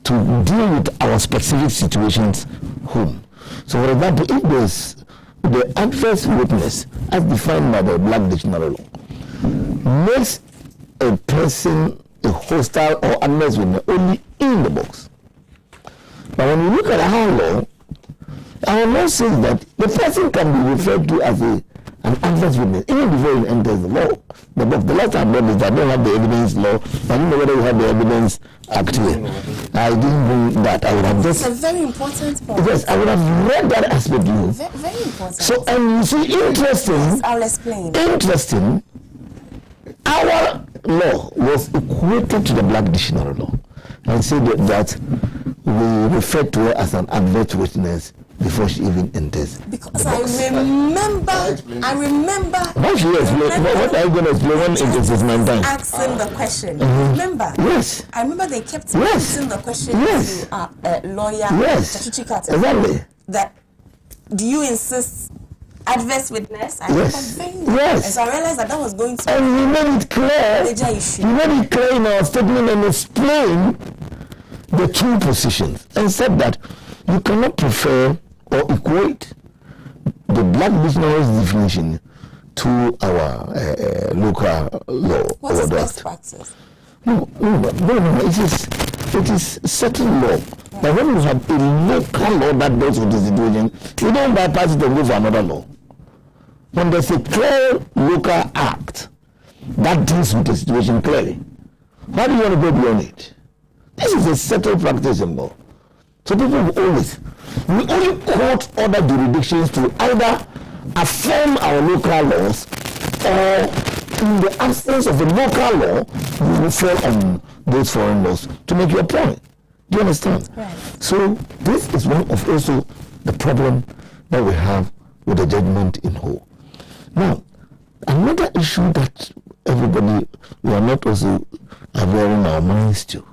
to deal with our specific situations home. So, for example, if there's the adverse witness, as defined by the Black Dictionary law, makes a person a hostile or adverse witness only in the box. But when you look at our law says that the person can be referred to as an adverse witness even before he enters the law. The box. The last time I read is that I don't have the evidence law. I don't know whether you have the evidence act here. I didn't bring that. I would have just... It's a very important point. Yes, I would have read that aspect to you. Very important. So, and you see, interesting... Yes, I'll explain. Interesting, our law was equated to the Black Dictionary law and said that we refer to her as an adverse witness before she even enters. Because I remember. What she explain? What are you going to explain when it is 9 times? Asking the question. Remember? Yes. I remember they kept asking the question to a lawyer. Yes. Exactly. That do you insist adverse witness? I Yes. And so I realized that was going to. And we made it clear. Major issue. We made it clear in our statement and explained the two positions and said that you cannot prefer or equate the Black Dictionary's definition to our local law. What is best practice? No. It is certain law. But when you have a local law that deals with the situation, you don't bypass it and go for another law. When there's a clear local act that deals with the situation clearly, why do you want to go beyond it? This is a settled practice in law. So people we only quote other jurisdictions to either affirm our local laws, or in the absence of a local law, we refer on those foreign laws to make your point. Do you understand? Right. So this is one of also the problem that we have with the judgment in whole. Now, another issue that everybody, we are not also availing our minds to,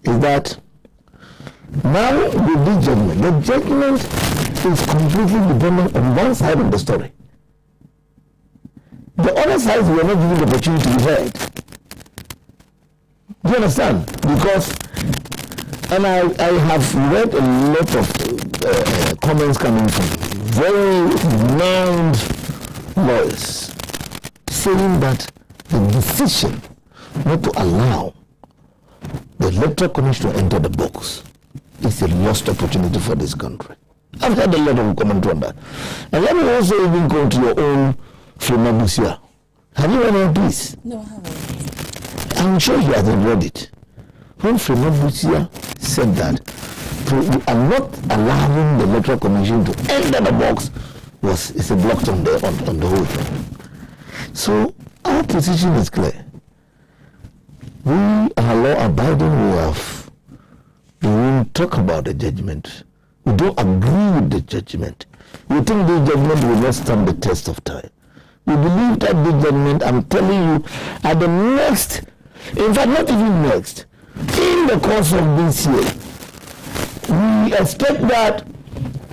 is that now with this judgment, the judgment is completely dependent on one side of the story. The other sides were not given the opportunity to be heard. Do you understand? Because, and I have read a lot of comments coming from very renowned lawyers saying that the decision not to allow the Electoral Commission to enter the box is a lost opportunity for this country. I've heard a lot of comment on that. And let me also even go to your own Flemabusia. Have you read this? No, I haven't. I'm sure you haven't read it. When Flemabusia said that we are not allowing the Electoral Commission to enter the box, it's a block on the whole thing. So our position is clear. we are law-abiding. We won't talk about the judgment. We don't agree with the judgment. We think this judgment will not stand the test of time. We believe that this judgment, I'm telling you, at the next, in fact, not even next, in the course of this year, we expect that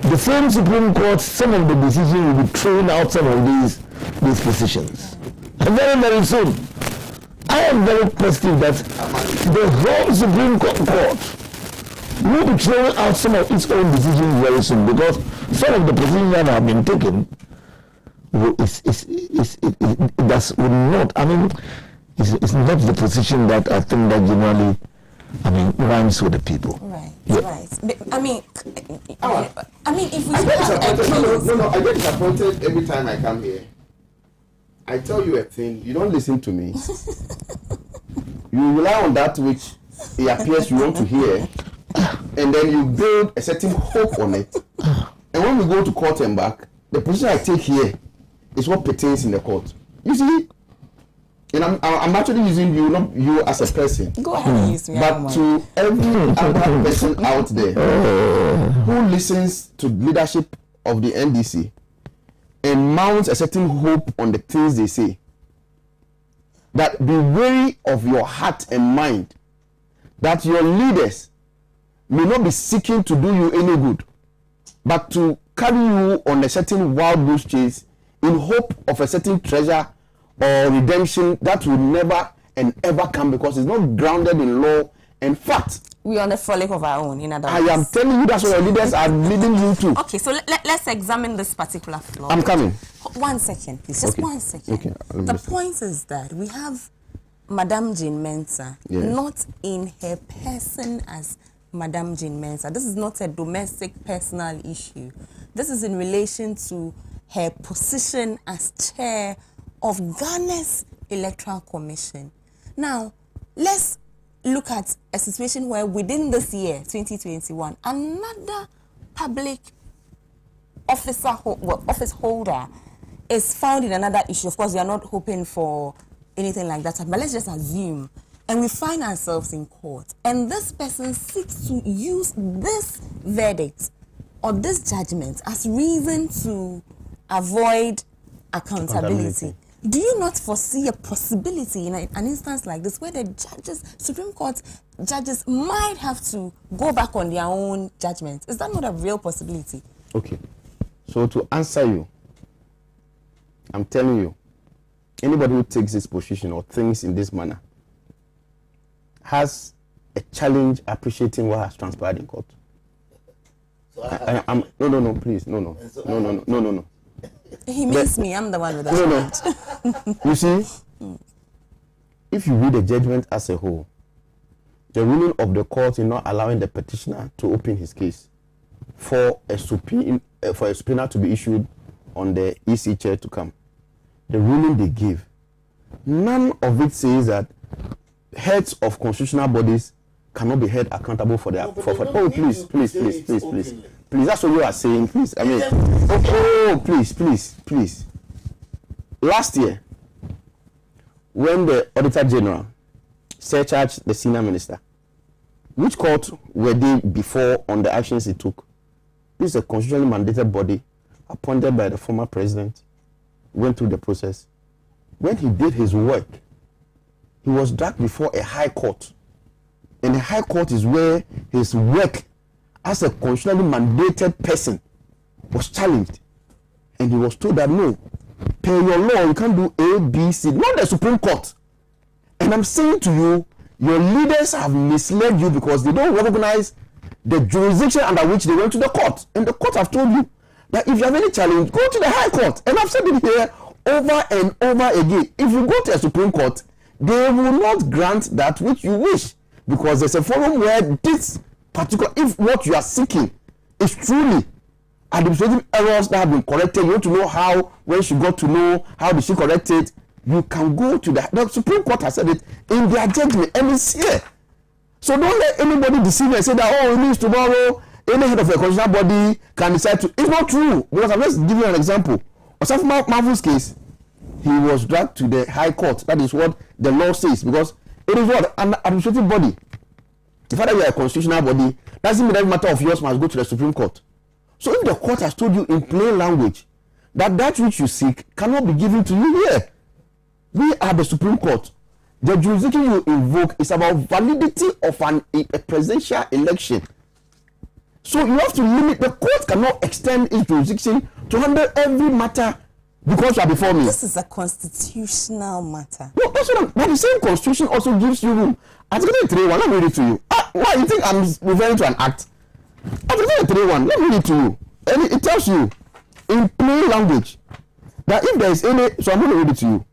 the same Supreme Court, some of the decisions will be thrown out some of these positions. And very, very soon. I am very positive that the whole Supreme Court will be throwing out some of its own decisions very soon, because some of the positions that have been taken will not, I mean, it's not the position that I think that generally, I mean, rhymes with the people. Right, yeah. Right. I mean, if we I get disappointed every time I come here. I tell you a thing, you don't listen to me. You rely on that which it appears you want to hear, and then you build a certain hope on it. And when we go to court and back, the position I take here is what pertains in the court. You see, and I'm actually using you, not you as a person. Go ahead and use me. But to every other person out there who listens to leadership of the NDC and mounts a certain hope on the things they say, that be wary of your heart and mind, that your leaders may not be seeking to do you any good, but to carry you on a certain wild goose chase in hope of a certain treasure or redemption that will never and ever come, because it's not grounded in law and fact. We're on the frolic of our own, in other I words. am telling you that's what your leaders are leading you to. Okay, so let's examine this particular flaw. I'm coming. 1 second, please. Just 1 second. Okay. The point is that we have Madame Jane Mensah, not in her person as Madame Jane Mensah. This is not a domestic personal issue. This is in relation to her position as chair of Ghana's Electoral Commission. Now, let's look at a situation where within this year, 2021, another public office holder is found in another issue. Of course, we are not hoping for anything like that, but let's just assume, and we find ourselves in court, and this person seeks to use this verdict or this judgment as reason to avoid accountability. Do you not foresee a possibility in an instance like this where the judges, Supreme Court judges, might have to go back on their own judgment? Is that not a real possibility? Okay. So to answer you, I'm telling you, anybody who takes this position or thinks in this manner has a challenge appreciating what has transpired in court. No, please, no. He means me. I'm the one with that. No. You see, if you read the judgment as a whole, the ruling of the court in not allowing the petitioner to open his case for a subpoena to be issued on the EC chair to come, the ruling they give, none of it says that heads of constitutional bodies cannot be held accountable for their please, that's what you are saying, please. I mean, please. Last year, when the Auditor General surcharged the senior minister, which court were they before on the actions he took? This is a constitutionally mandated body appointed by the former president, went through the process. When he did his work, he was dragged before a high court. And the high court is where his work as a constitutionally mandated person was challenged. And he was told that no, per your law, you can't do A, B, C, not the Supreme Court. And I'm saying to you, your leaders have misled you because they don't recognize the jurisdiction under which they went to the court. And the court have told you that if you have any challenge, go to the High Court. And I've said it here over and over again. If you go to a Supreme Court, they will not grant that which you wish, because there's a forum where this particular, if what you are seeking is truly administrative errors that have been corrected, you want to know how, when she got to know, how did she correct it, you can go to the Supreme Court has said it in their judgment, and it's here. So don't let anybody deceive you and say that, oh, it means tomorrow any head of a constitutional body can decide to. It's not true, because I'm just giving you an example. Osaf Marvel's case, he was dragged to the High Court. That is what the law says, because It is what? An administrative body. The fact that you are a constitutional body doesn't mean every matter of yours must go to the Supreme Court. So if the court has told you in plain language that which you seek cannot be given to you here, we are the Supreme Court. The jurisdiction you invoke is about validity of a presidential election. So you have to limit. The court cannot extend its jurisdiction to handle every matter because you are before me. This is a constitutional matter. No, that's what but the same constitution also gives you room. Article 3.1, let me read it to you. Why you think I'm referring to an act? Article 3.1, let me read it to you. And it tells you in plain language that if there is any, so I'm going to read it to you.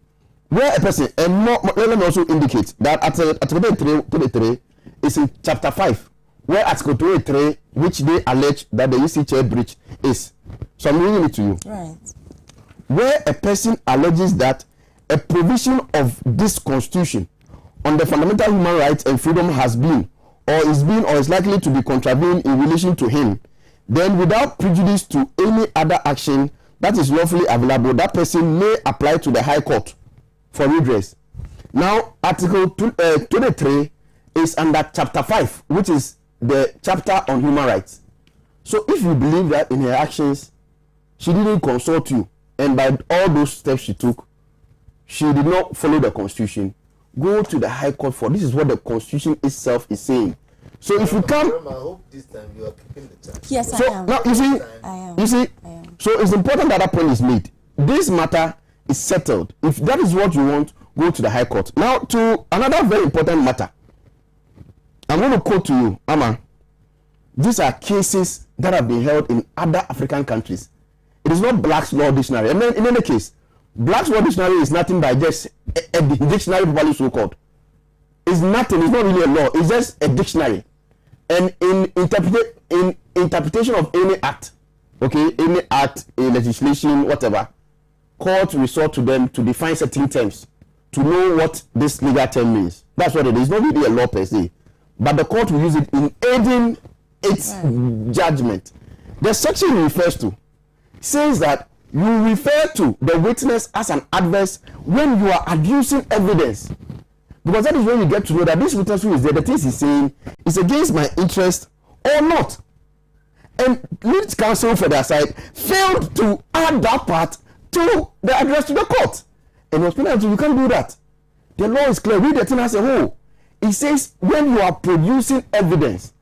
Where a person, and more, let me also indicate that Article 23 is in chapter 5, where Article 23, which they allege that the UCH breach is. So I'm reading it to you. Right. Where a person alleges that a provision of this constitution on the fundamental human rights and freedom has been or is likely to be contravened in relation to him, then without prejudice to any other action that is lawfully available, that person may apply to the High Court for redress. Now, Article 23 is under Chapter 5, which is the chapter on human rights. So if you believe that in her actions, she didn't consult you, and by all those steps she took, she did not follow the Constitution, go to the High Court for this is what the Constitution itself is saying. So if you come, I hope this time you are keeping the time. Yes, so I am. now you see, I am. you see, I am. so it's important that that point is made. This matter is settled. If that is what you want, go to the High Court. Now to another very important matter. I'm going to quote to you, Ama. These are cases that have been held in other African countries. It is not Black's Law Dictionary. And then in any case, Black's Law Dictionary is nothing but just a dictionary, properly so called. It's nothing. It's not really a law. It's just a dictionary. And in interpretation of any act, okay, any act, a legislation, whatever, courts resort to them to define certain terms to know what this legal term means. That's what it is. It's not really a law per se, but the court will use it in aiding its judgment. The section it refers to says that you refer to the witness as an adverse when you are adducing evidence, because that is when you get to know that this witness who is there, the things he's saying is against my interest or not. And lead counsel for their side failed to add that part to the address to the court. And hospital, you can't do that. The law is clear. Read the thing as a whole. It says when you are producing evidence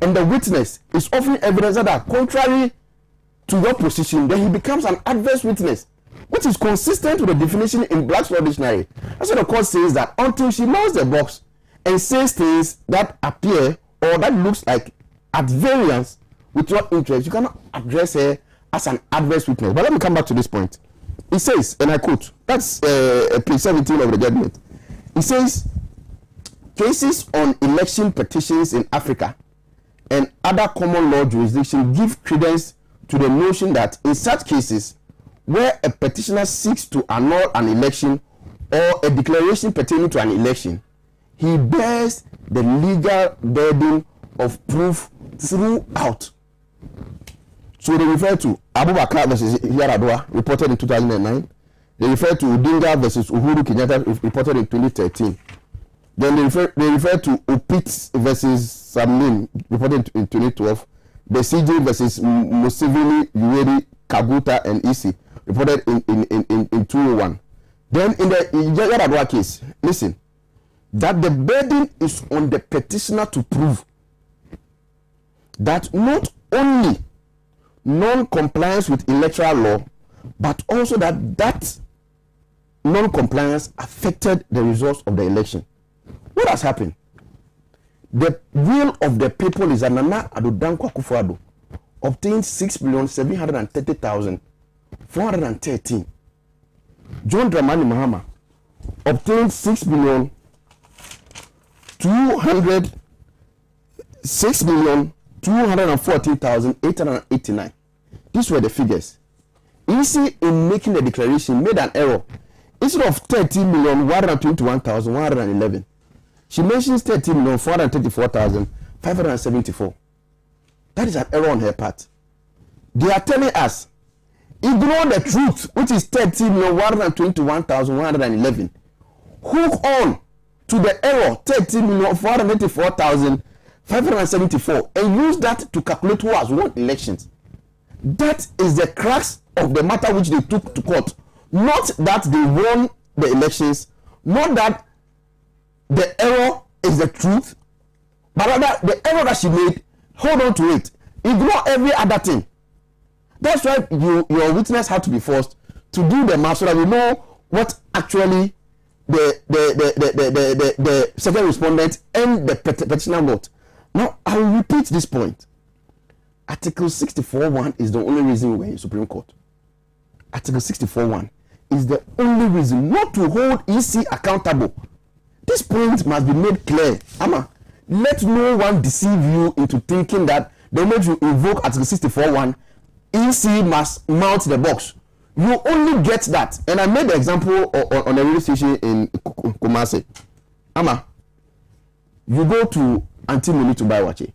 and the witness is offering evidence that are contrary to your position, then he becomes an adverse witness, which is consistent with the definition in Black's Law Dictionary. That's what the court says, that until she mounts the box and says things that appear or that looks like at variance with your interest, you cannot address her as an adverse witness. But let me come back to this point. It says, and I quote, that's page 17 of the judgment. It says, cases on election petitions in Africa and other common law jurisdictions give credence to the notion that in such cases where a petitioner seeks to annul an election or a declaration pertaining to an election, he bears the legal burden of proof throughout. So they refer to Abubakar versus Yaradua, reported in 2009. They refer to Odinga versus Uhuru Kenyatta, reported in 2013. Then they refer to Opitz versus Samnin, reported in 2012. The CJ versus Museveni, Yoweri, Kaguta, and Isi, reported in 2001. Then in the Yaradua case, listen, that the burden is on the petitioner to prove that not only non-compliance with electoral law, but also that non-compliance affected the results of the election. What has happened? The will of the people is that Nana Addo Dankwa Akufo-Addo obtained 6,730,413. John Dramani Mahama obtained 6,214,889. These were the figures. Easy in making the declaration made an error. Instead of 13,121,111, she mentions 13,434,574. That is an error on her part. They are telling us, ignore the truth, which is 13,121,111. Hook on to the error 30,484,574 and use that to calculate who has won elections. That is the crux of the matter which they took to court. Not that they won the elections, not that the error is the truth, but rather the error that she made, hold on to it. Ignore every other thing. That's why your witness had to be forced to do the math so that we know what actually the second respondent and the petitioner got. Now, I will repeat this point. Article 64(1) is the only reason we're in Supreme Court. Article 64(1) is the only reason not to hold EC accountable. This point must be made clear. Ama, let no one deceive you into thinking that the moment you invoke Article 64(1), EC must mount the box. You only get that. And I made the example on a radio station in Kumasi. Ama, you go to Auntie Moni to buy wache.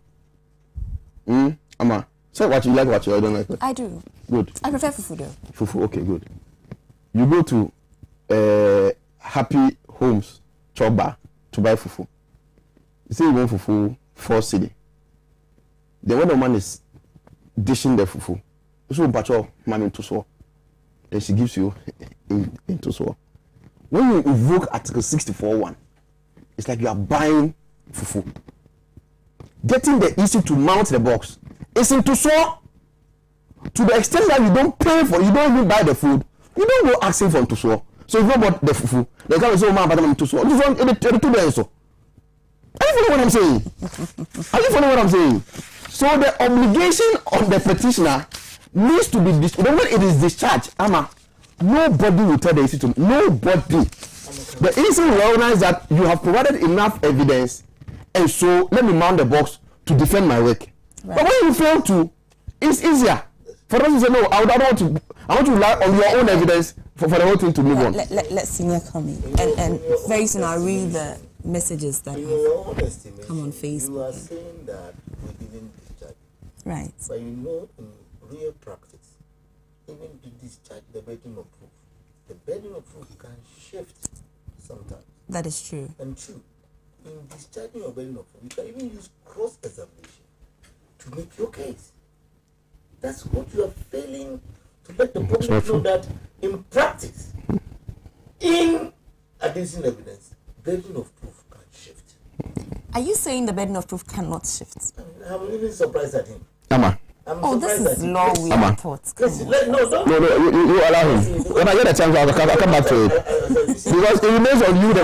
Ama, say wache, you like wache or you don't like it? I do. Good. I prefer fufu though. Fufu, okay, good. You go to Happy Homes Choba to buy fufu. You say you want fufu 4 cedi. Then when the man is dishing the fufu, so Pacho Maame to so. Then she gives you into so. When you invoke Article 64(1), it's like you are buying fufu. Getting the issue to mount the box is into so. To the extent that you don't pay for, you don't even buy the food, you don't go asking for into so. So if you bought the fufu, they come and say, "Oh man, but I'm into so." This one, the two days so. Are you following what I'm saying? Are you following what I'm saying? So the obligation on the petitioner needs to be when it is discharged. Ama, nobody will tell the issue to me. Nobody. The innocent will recognize that you have provided enough evidence, and so let me mount the box to defend my work. Right. But when you fail to, it's easier for them to say no. I want to rely on your own evidence for the whole thing to move on. Let's see me coming, and very soon I'll read the messages that have come on Facebook. You are saying that we didn't discharge. Right. But you know, in real practice, even to discharge the burden of proof, the burden of proof can shift sometimes. That is true. And true. In discharging your burden of proof, you can even use cross-examination to make your case. That's what you are failing to let the public know, that in practice, in adducing evidence, burden of proof can shift. Are you saying the burden of proof cannot shift? I'm even surprised at him. Ama. This is law we thought. You allow him. When I get a chance, I'll come back to it. Because it remains on you, the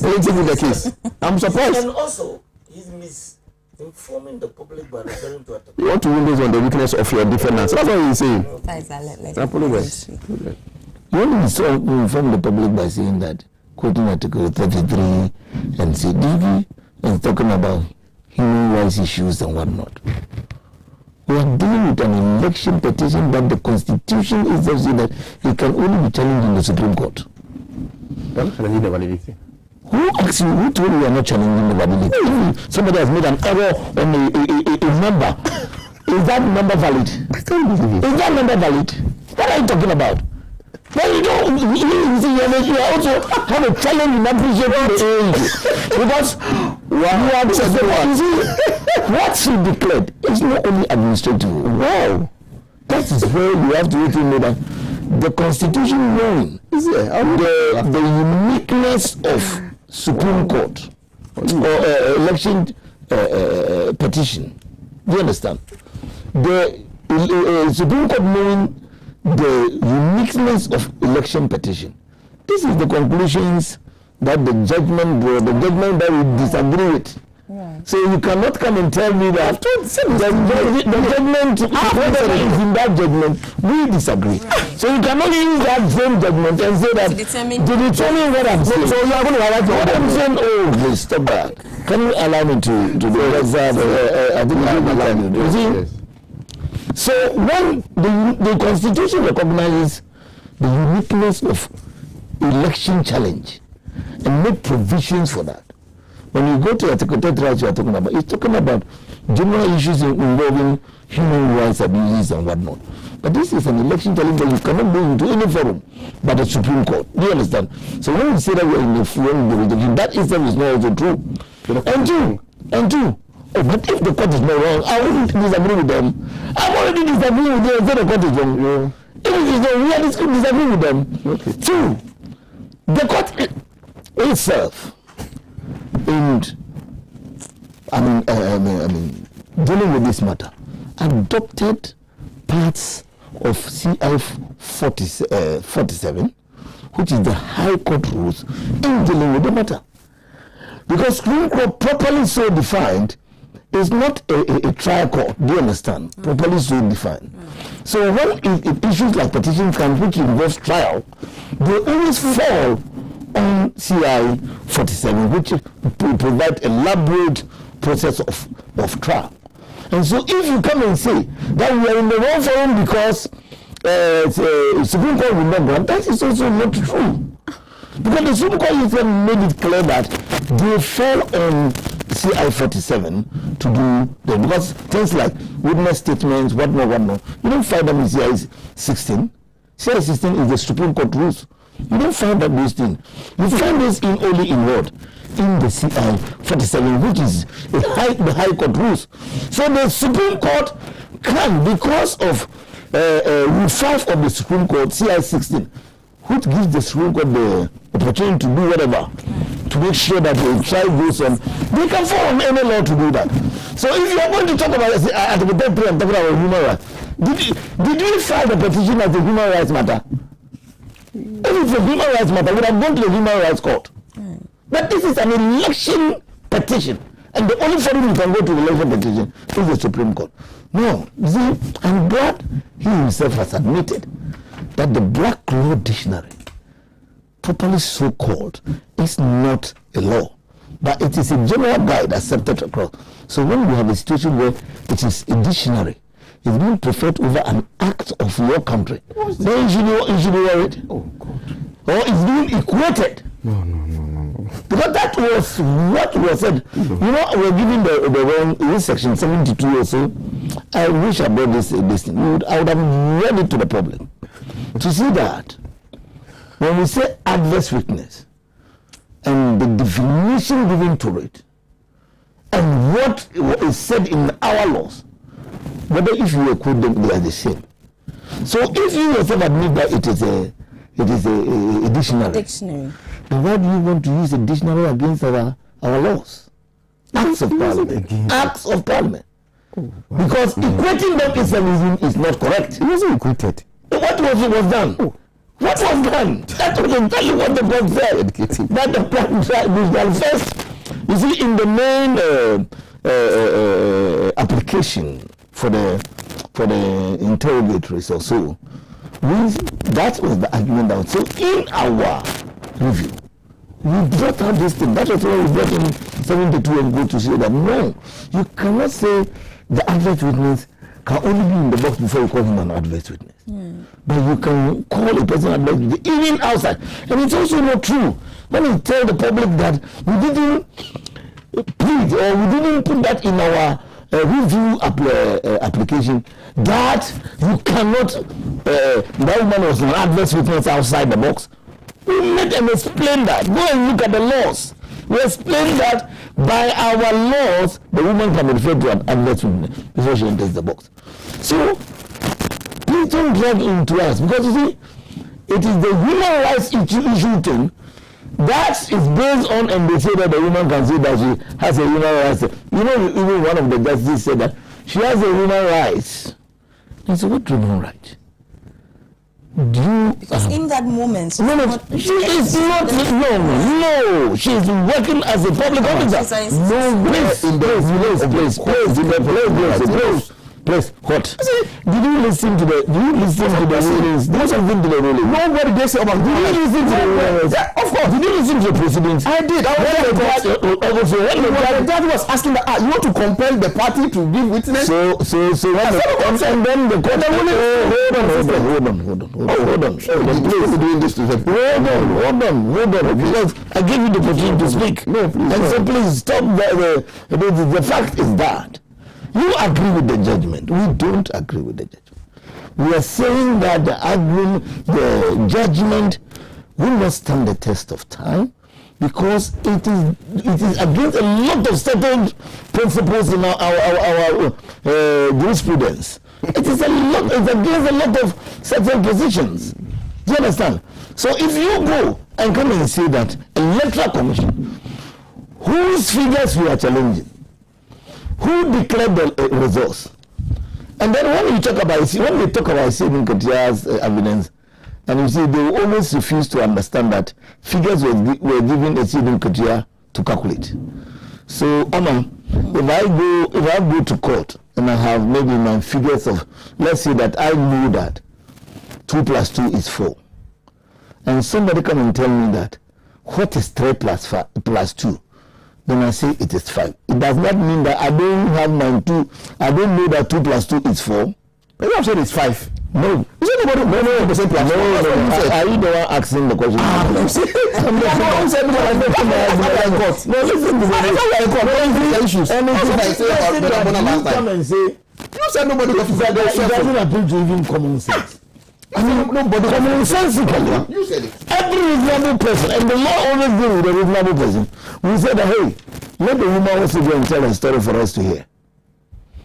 plaintiff in the case. I'm surprised. And also, he's misinforming the public by referring to it. You want to win this on the weakness of your defendants. That's what he's saying. You want to inform the public by saying that, quoting Article 33 and CDV, and talking about human rights issues and whatnot. We are dealing with an election petition that the Constitution is says that it can only be challenged in the Supreme Court. Challenging the validity. Who asked you? Who told you we are not challenging the validity? Somebody has made an error on a number. Is that number valid? I can't believe it. Is that number valid? What are you talking about? Well, you also have a challenge in appreciating the age. Because what she declared is not only administrative. Wow. That is where you have to know that the Constitution knowing the uniqueness of Supreme Court or election petition. Do you understand? The Supreme Court knowing the uniqueness of election petition. This is the conclusions that the judgment that we disagree with. Right. So you cannot come and tell me that the judgment, whatever is in that judgment, we disagree. Right. So you cannot use that same judgment and say that to determine what I'm saying. So you are going to highlight what I'm saying. Oh, please stop that. Can you allow me to do that? I think I'm allowed to do it. So when the Constitution recognizes the uniqueness of election challenge and make provisions for that, When you go to Article 30 rights you are talking about, it's talking about general issues involving human rights abuses and whatnot. But this is an election telling that you cannot go into any forum but the Supreme Court. Do you understand? So when we say that we are in the forum, that itself is not also true. And two, oh, but if the court is not wrong, I wouldn't disagree with them. I'm already disagreeing with them. Say the court is wrong. Yeah. If it is wrong, we are disagreeing with them. Okay. Two, the court itself, and I mean, dealing with this matter, adopted parts of CI 47, which is the High Court rules, in dealing with the matter. Because Supreme Court, properly so defined, is not a trial court. Do you understand? Properly so defined. So when it issues like petition comes, which involves trial, they always fall on CI 47, which provide elaborate process of trial. And so if you come and say that we are in the wrong forum because Supreme Court will not grant, that is also not true. Because the Supreme Court made it clear that they fell on CI 47 to do them. Because things like witness statements, whatnot, you don't find them in CI 16. CI 16 is the Supreme Court rules. You don't find that those things. You find this only in what? In the CI 47, which is the High Court rules. So the Supreme Court can, because of Rule 5 of the Supreme Court, CI 16, which gives the Supreme Court the opportunity to do whatever, to make sure that the trial goes on. They can fall on any law to do that. So if you are going to talk about Article 10 and talk about human rights, did you file the petition as a human rights matter? If it's a human rights matter, we would have gone to the Human Rights Court. But this is an election petition, and the only forum you can go to the election petition is the Supreme Court. No, see, I'm glad he himself has admitted that the Black Law Dictionary, properly so called, is not a law, but it is a general guide accepted across. So when we have a situation where it is a dictionary, it's being preferred over an act of your country, then you should be worried. Oh God! Or it's being equated. No. Because that was what was said. You know, we're giving the wrong section 72 or so. I wish I brought this thing. I would have read it to the public to see that when we say adverse witness and the definition given to it and what is said in our laws, whether if you quote them, they are the same. So if you yourself admit that it is a dictionary. Then why do you want to use a dictionary against our laws? Acts of Parliament. Acts of Parliament. Because equating them is not correct. It wasn't equated. What was done? What was done? That was exactly what the book said. That the plan first, you see, in the main application for the interrogatories or so, that was the argument that was so in our review. We brought out this thing. That was why we brought in 72 and go to say that no, you cannot say the adverse witness can only be in the box before you call him an adverse witness. But you can call a person adverse witness even outside. And it's also not true when you tell the public that we didn't plead or we didn't put that in our review application that you cannot, that woman was an adverse witness outside the box. We made them explain that. Go and look at the laws. We explain that by our laws, the woman can be referred to an adverse witness before she enters the box. So, please don't drag into us, because you see, it is the human rights issue thing that is based on, and they say that the woman can say that she has a human rights. You know, even one of the justices said that she has a human rights. I said, what human right? Because in that moment, she is not. No. She is working as a public officer. No, please. Please, what? Did you listen to the rulings? Did you listen to the rulings? Nobody did say about. Did you listen to the rulings? Yeah, of course. Did you listen to the proceedings? I did. The judge was asking that you want to compel the party to give witness. So and then the court. Hold on. Please doing this to them. Hold on. Because I gave you the opportunity to speak. No, please. And so please stop. The fact is that you agree with the judgment. We don't agree with the judgment. We are saying that the judgment will not stand the test of time because it is against a lot of settled principles in our jurisprudence. It's against a lot of settled positions. Do you understand? So if you go and come and say that electoral commission, whose figures we are challenging, who declared the results, and then when they talk about Stephen Ketia's evidence, and you see they always refuse to understand that figures were given a Stephen Ketia to calculate. So, if I go to court and I have maybe my figures of, let's say that I know that 2 + 2 is 4, and somebody come and tell me that what is 3 + 2, then I say it is 5. It does not mean that I don't have my 2. I don't know that 2 + 2 is 4. But you said it's 5. No. Is anybody no, the same plus? No. Are you the one asking the question? No, listen to the issues. Come and say, you said nobody it doesn't appeal to even common sense. I mean, nobody commonsensically. You said it. Every reasonable person, and the law always deals with a reasonable person. We said that, hey, let the woman also go and tell a story for us to hear.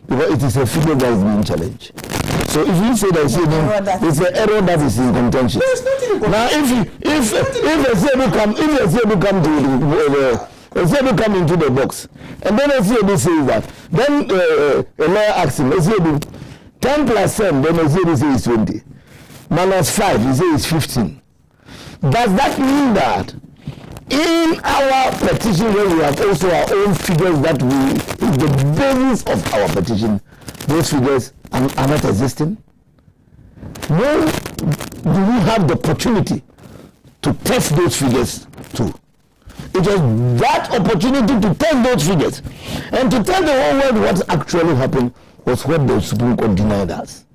Because it is a figure that is being challenged. So if you say that it's an error that is in contention. Now, if a CAB come into the box, and then a CAB says that, then a lawyer asks him, a CAB, 10 + 10, then a CAB says it's 20. -5, he says it's 15. Does that mean that in our petition, where we have also our own figures that is the basis of our petition, those figures are not existing? When do we have the opportunity to test those figures too? It was that opportunity to test those figures and to tell the whole world what actually happened was what the Supreme Court denied us.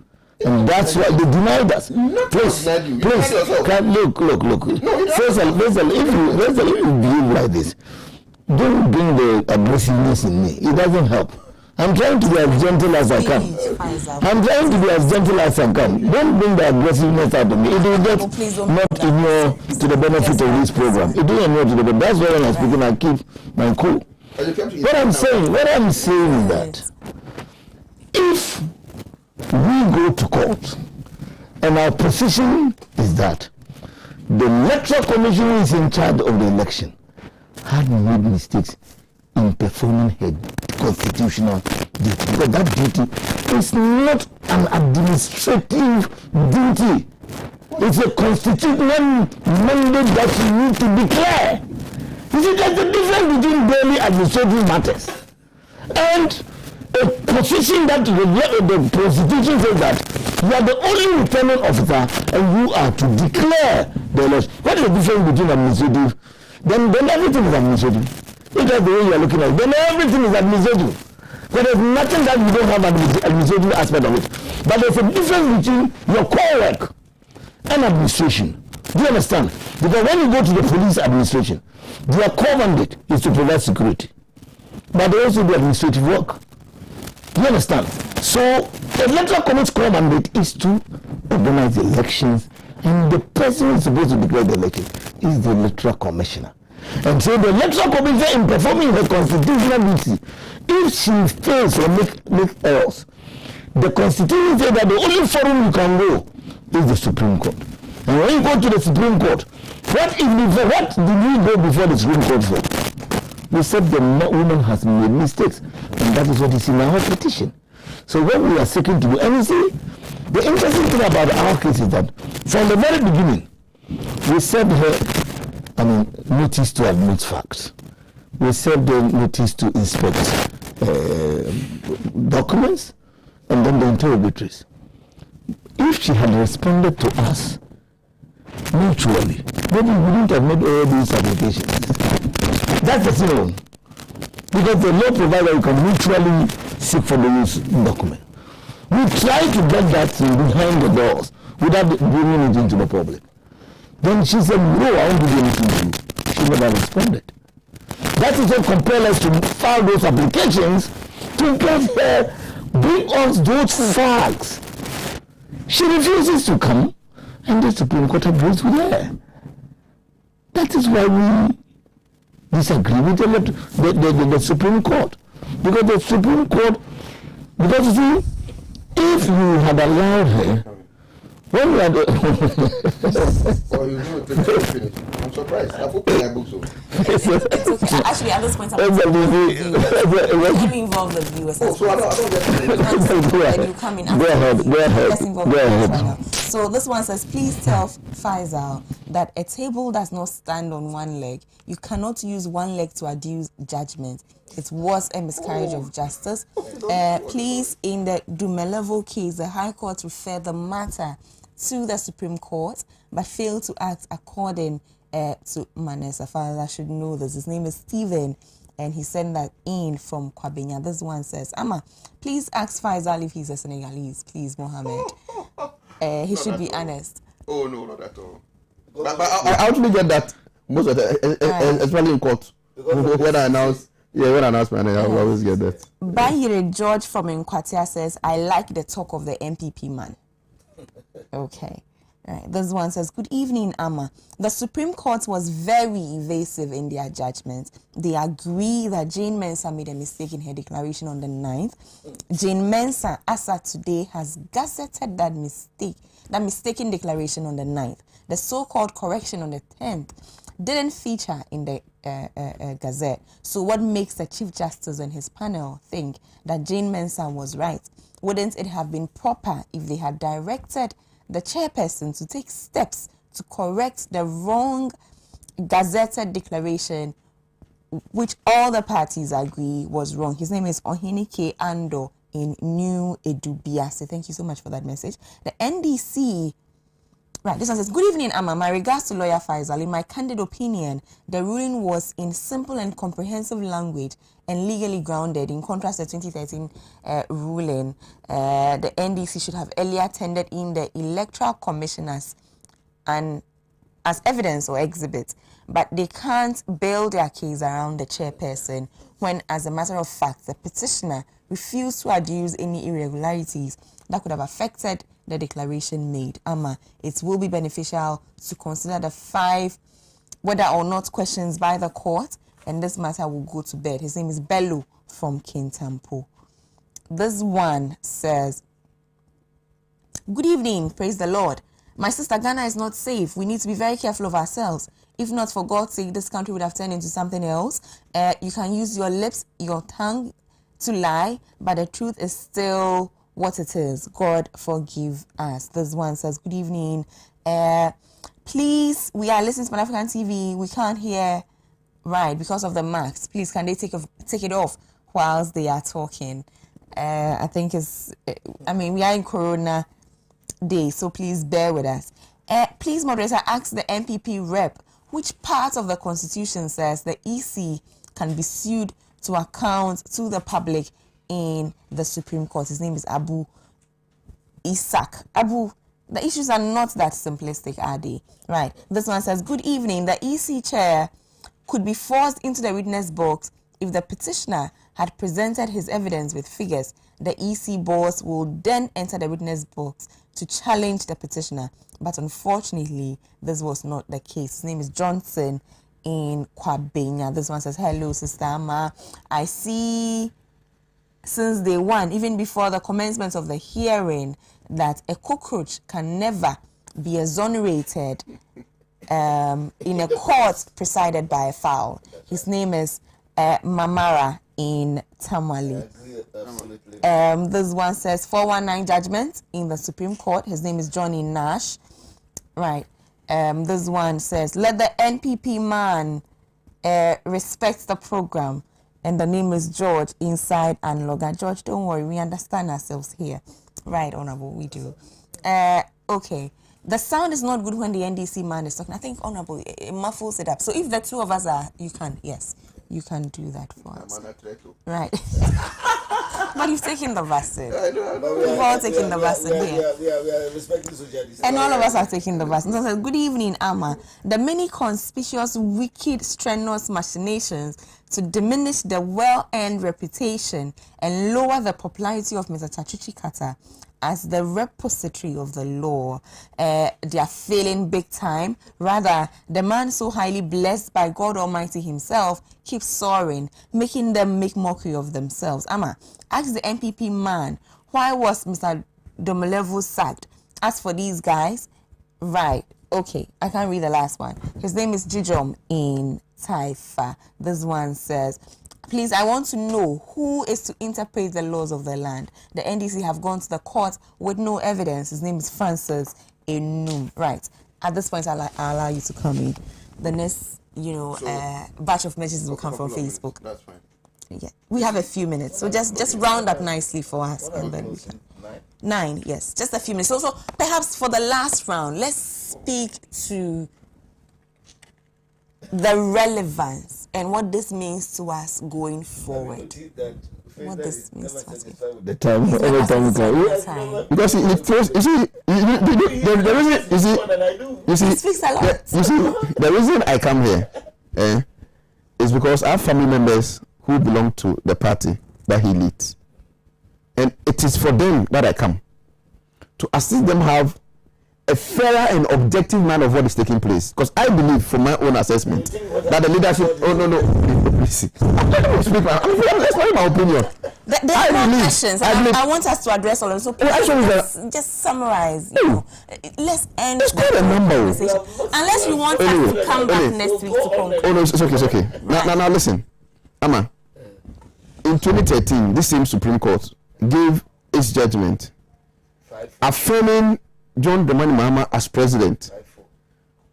And that's why they denied us. Please, look. First of all, if you behave like this, don't bring the aggressiveness in me. It doesn't help. I'm trying to be as gentle as I can. Don't bring the aggressiveness out of me. It will get not inure to the benefit of this program. It will inure to the benefit. That's why when I'm speaking, I keep my cool. What I'm saying is that if we go to court, and our position is that the electoral commission is in charge of the election had made mistakes in performing her constitutional duty, because that duty is not an administrative duty. It's a constitutional mandate that you need to declare. You see, there's a difference between daily administrative matters and a position that the Constitution says that you are the only returning officer and you are to declare the election. What is the difference between administrative? Then everything is administrative. If that's the way you are looking at it, then everything is administrative. But there's nothing that you don't have administrative aspect of it. But there's a difference between your core work and administration. Do you understand? Because when you go to the police administration, their core mandate is to provide security. But they also do administrative work. Do you understand? So the electoral commission's core mandate is to organize the elections, and the person who is supposed to declare the election is the electoral commissioner. And so the electoral commissioner, in performing her constitutional duty, if she fails or make errors, the Constitution says that the only forum you can go is the Supreme Court. And when you go to the Supreme Court, what did we go before the Supreme Court for? We said the woman has made mistakes, and that is what is in our petition. So what we are seeking to do, and you see, the interesting thing about our case is that from the very beginning, we said notice to admit facts. We said the notice to inspect documents, and then the interrogatories. If she had responded to us mutually, maybe we wouldn't have made all these applications. That's the thing. Because the law provides that you can mutually seek for those documents. We tried to get that thing behind the doors without bringing it into the public. Then she said, no, I won't do anything to you. She never responded. That is what compelled us to file those applications to get her, bring us those facts. She refuses to come, and the Supreme Court agrees with her. That is why we disagree with the Supreme Court. Because the Supreme Court, because you see, if you had allowed her, when we had... Oh, you know, I'm surprised. I've opened my book, so... It's okay. Actually, at this point, let me involve the viewers. Oh, so I don't get you come in. Go ahead. So this one says, please tell Faisal that a table does not stand on one leg. You cannot use one leg to adduce judgment. It was a miscarriage of justice. Please, in the Dumelevo case, the High Court referred the matter to the Supreme Court, but failed to act according to Manessa. Faisal should know this. His name is Stephen, and he sent that in from Kwabenya. This one says, Amma, please ask Faisal if he's a Senegalese. Please, Mohammed. He should be honest. Oh, no, not at all. But I actually get that most of the, especially in court. When I announce, when I announce my name, I always get that. Bayire George from Nkwatia says, I like the talk of the MPP man. Okay. Right. This one says, good evening, Amma. The Supreme Court was very evasive in their judgment. They agree that Jane Mensah made a mistake in her declaration on the 9th. Jane Mensah, as of today, has gazetted that mistaken declaration on the 9th. The so-called correction on the 10th didn't feature in the Gazette. So what makes the Chief Justice and his panel think that Jane Mensah was right? Wouldn't it have been proper if they had directed the chairperson to take steps to correct the wrong gazetted declaration, which all the parties agree was wrong? His name is Ohinike Ando in New Edubiase. Thank you so much for that message. The NDC, right, this one says, good evening, Amma. My regards to Lawyer Faisal. In my candid opinion, the ruling was in simple and comprehensive language and legally grounded. In contrast to the 2013 ruling, the NDC should have earlier tendered in the electoral commissioners and as evidence or exhibit, but they can't build their case around the chairperson when, as a matter of fact, the petitioner refused to adduce any irregularities that could have affected the declaration made. Amma, it will be beneficial to consider the 5 whether or not questions by the court, and this matter will go to bed. His name is Bello from Kintampo. This one says, good evening, praise the Lord. My sister, Ghana is not safe. We need to be very careful of ourselves. If not, for God's sake, this country would have turned into something else. You can use your lips, your tongue to lie, but the truth is still what it is. God forgive us. This one says, good evening. Please, we are listening to Pan African TV. We can't hear right because of the mask. Please, can they take it off whilst they are talking? I think we are in Corona day, so please bear with us. Please, moderator, ask the MPP rep which part of the Constitution says the EC can be sued to account to the public in the Supreme Court. His name is Abu Isak. Abu, the issues are not that simplistic, are they? Right. This one says, good evening. The EC chair could be forced into the witness box if the petitioner had presented his evidence with figures. The EC boss will then enter the witness box to challenge the petitioner. But unfortunately, this was not the case. His name is Johnson in Kwabenya. This one says, hello, Sister Amma. I see since day one, even before the commencement of the hearing, that a cockroach can never be exonerated in a court presided by a fowl. His name is Mamara in Tamale. This one says 419 judgment in the Supreme Court. His name is Johnny Nash. Right. This one says, let the NPP man respect the program. and the name is George inside and Loga. George, don't worry, we understand ourselves here. Right, Honorable, we do. Okay. The sound is not good when the NDC man is talking. I think, Honorable, it muffles it up. So if the two of us are, you can do that for us. Right. But you've taken the vaccine. We've all taken the vaccine here. We are respecting society. And all of us are taking the vaccine. So, good evening, Amma. The many conspicuous, wicked, strenuous machinations to diminish the well-earned reputation and lower the popularity of Mr. Chachuchi Kata as the repository of the law, they are failing big time. Rather, the man so highly blessed by God Almighty himself keeps soaring, making them make mockery of themselves. Amma, ask the MPP man, why was Mr. Domolevu sacked? As for these guys, right, okay, I can't read the last one. His name is Jijom in Taifa. This one says, please, I want to know who is to interpret the laws of the land. The NDC have gone to the court with no evidence. His name is Francis Enum. Right. At this point, I'll allow you to come in. The next, batch of messages will come from Facebook. That's fine. Yeah, we have a few minutes, so just round up nicely for us, and then we can. 9, yes, just a few minutes. So perhaps for the last round, let's speak to the relevance and what this means to us going forward. What this means to us. The time, every time. Because it feels, you see, It speaks a lot. You see, the reason I come here is because I have family members who belong to the party that he leads. And it is for them that I come, to assist them have a fairer and objective mind of what is taking place. Because I believe, from my own assessment, that the leadership. Oh no, please. That's not my opinion. There are more questions. I want us to address all of them. So please, just summarize. Let's end the conversation. Unless you want us to come back next week to conclude. Oh no, it's okay. Now listen, Amma. In 2013, this same Supreme Court gave its judgment affirming John Dramani Mahama as president.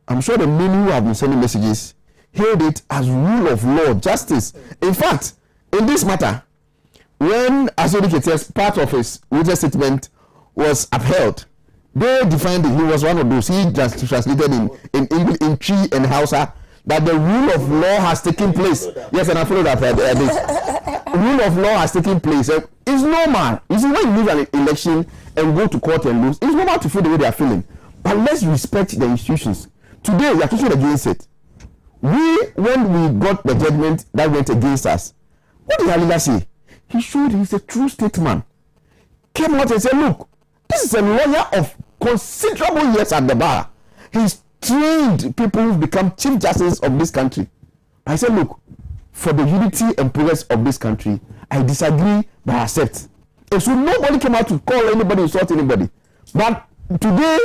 I'm sure the many who have been sending messages hailed it as rule of law, justice. In fact, in this matter, when Asodi Kete's part of his written statement was upheld, they defined it. He was one of those. He just translated in English, in Chi and Hausa, that the rule of law has taken place. Yes, and I followed that. Rule of law has taken place. It's normal. You see, when you lose an election and go to court and lose, it's normal to feel the way they are feeling. But let's respect the institutions. Today, we are talking against it. When we got the judgment that went against us, what did Halila say? He showed he's a true statesman. Came out and said, look, this is a lawyer of considerable years at the bar. He's trained people who've become chief justices of this country. I said, look, for the unity and progress of this country, I disagree, but I accept. And so nobody came out to call anybody, insult anybody. But today,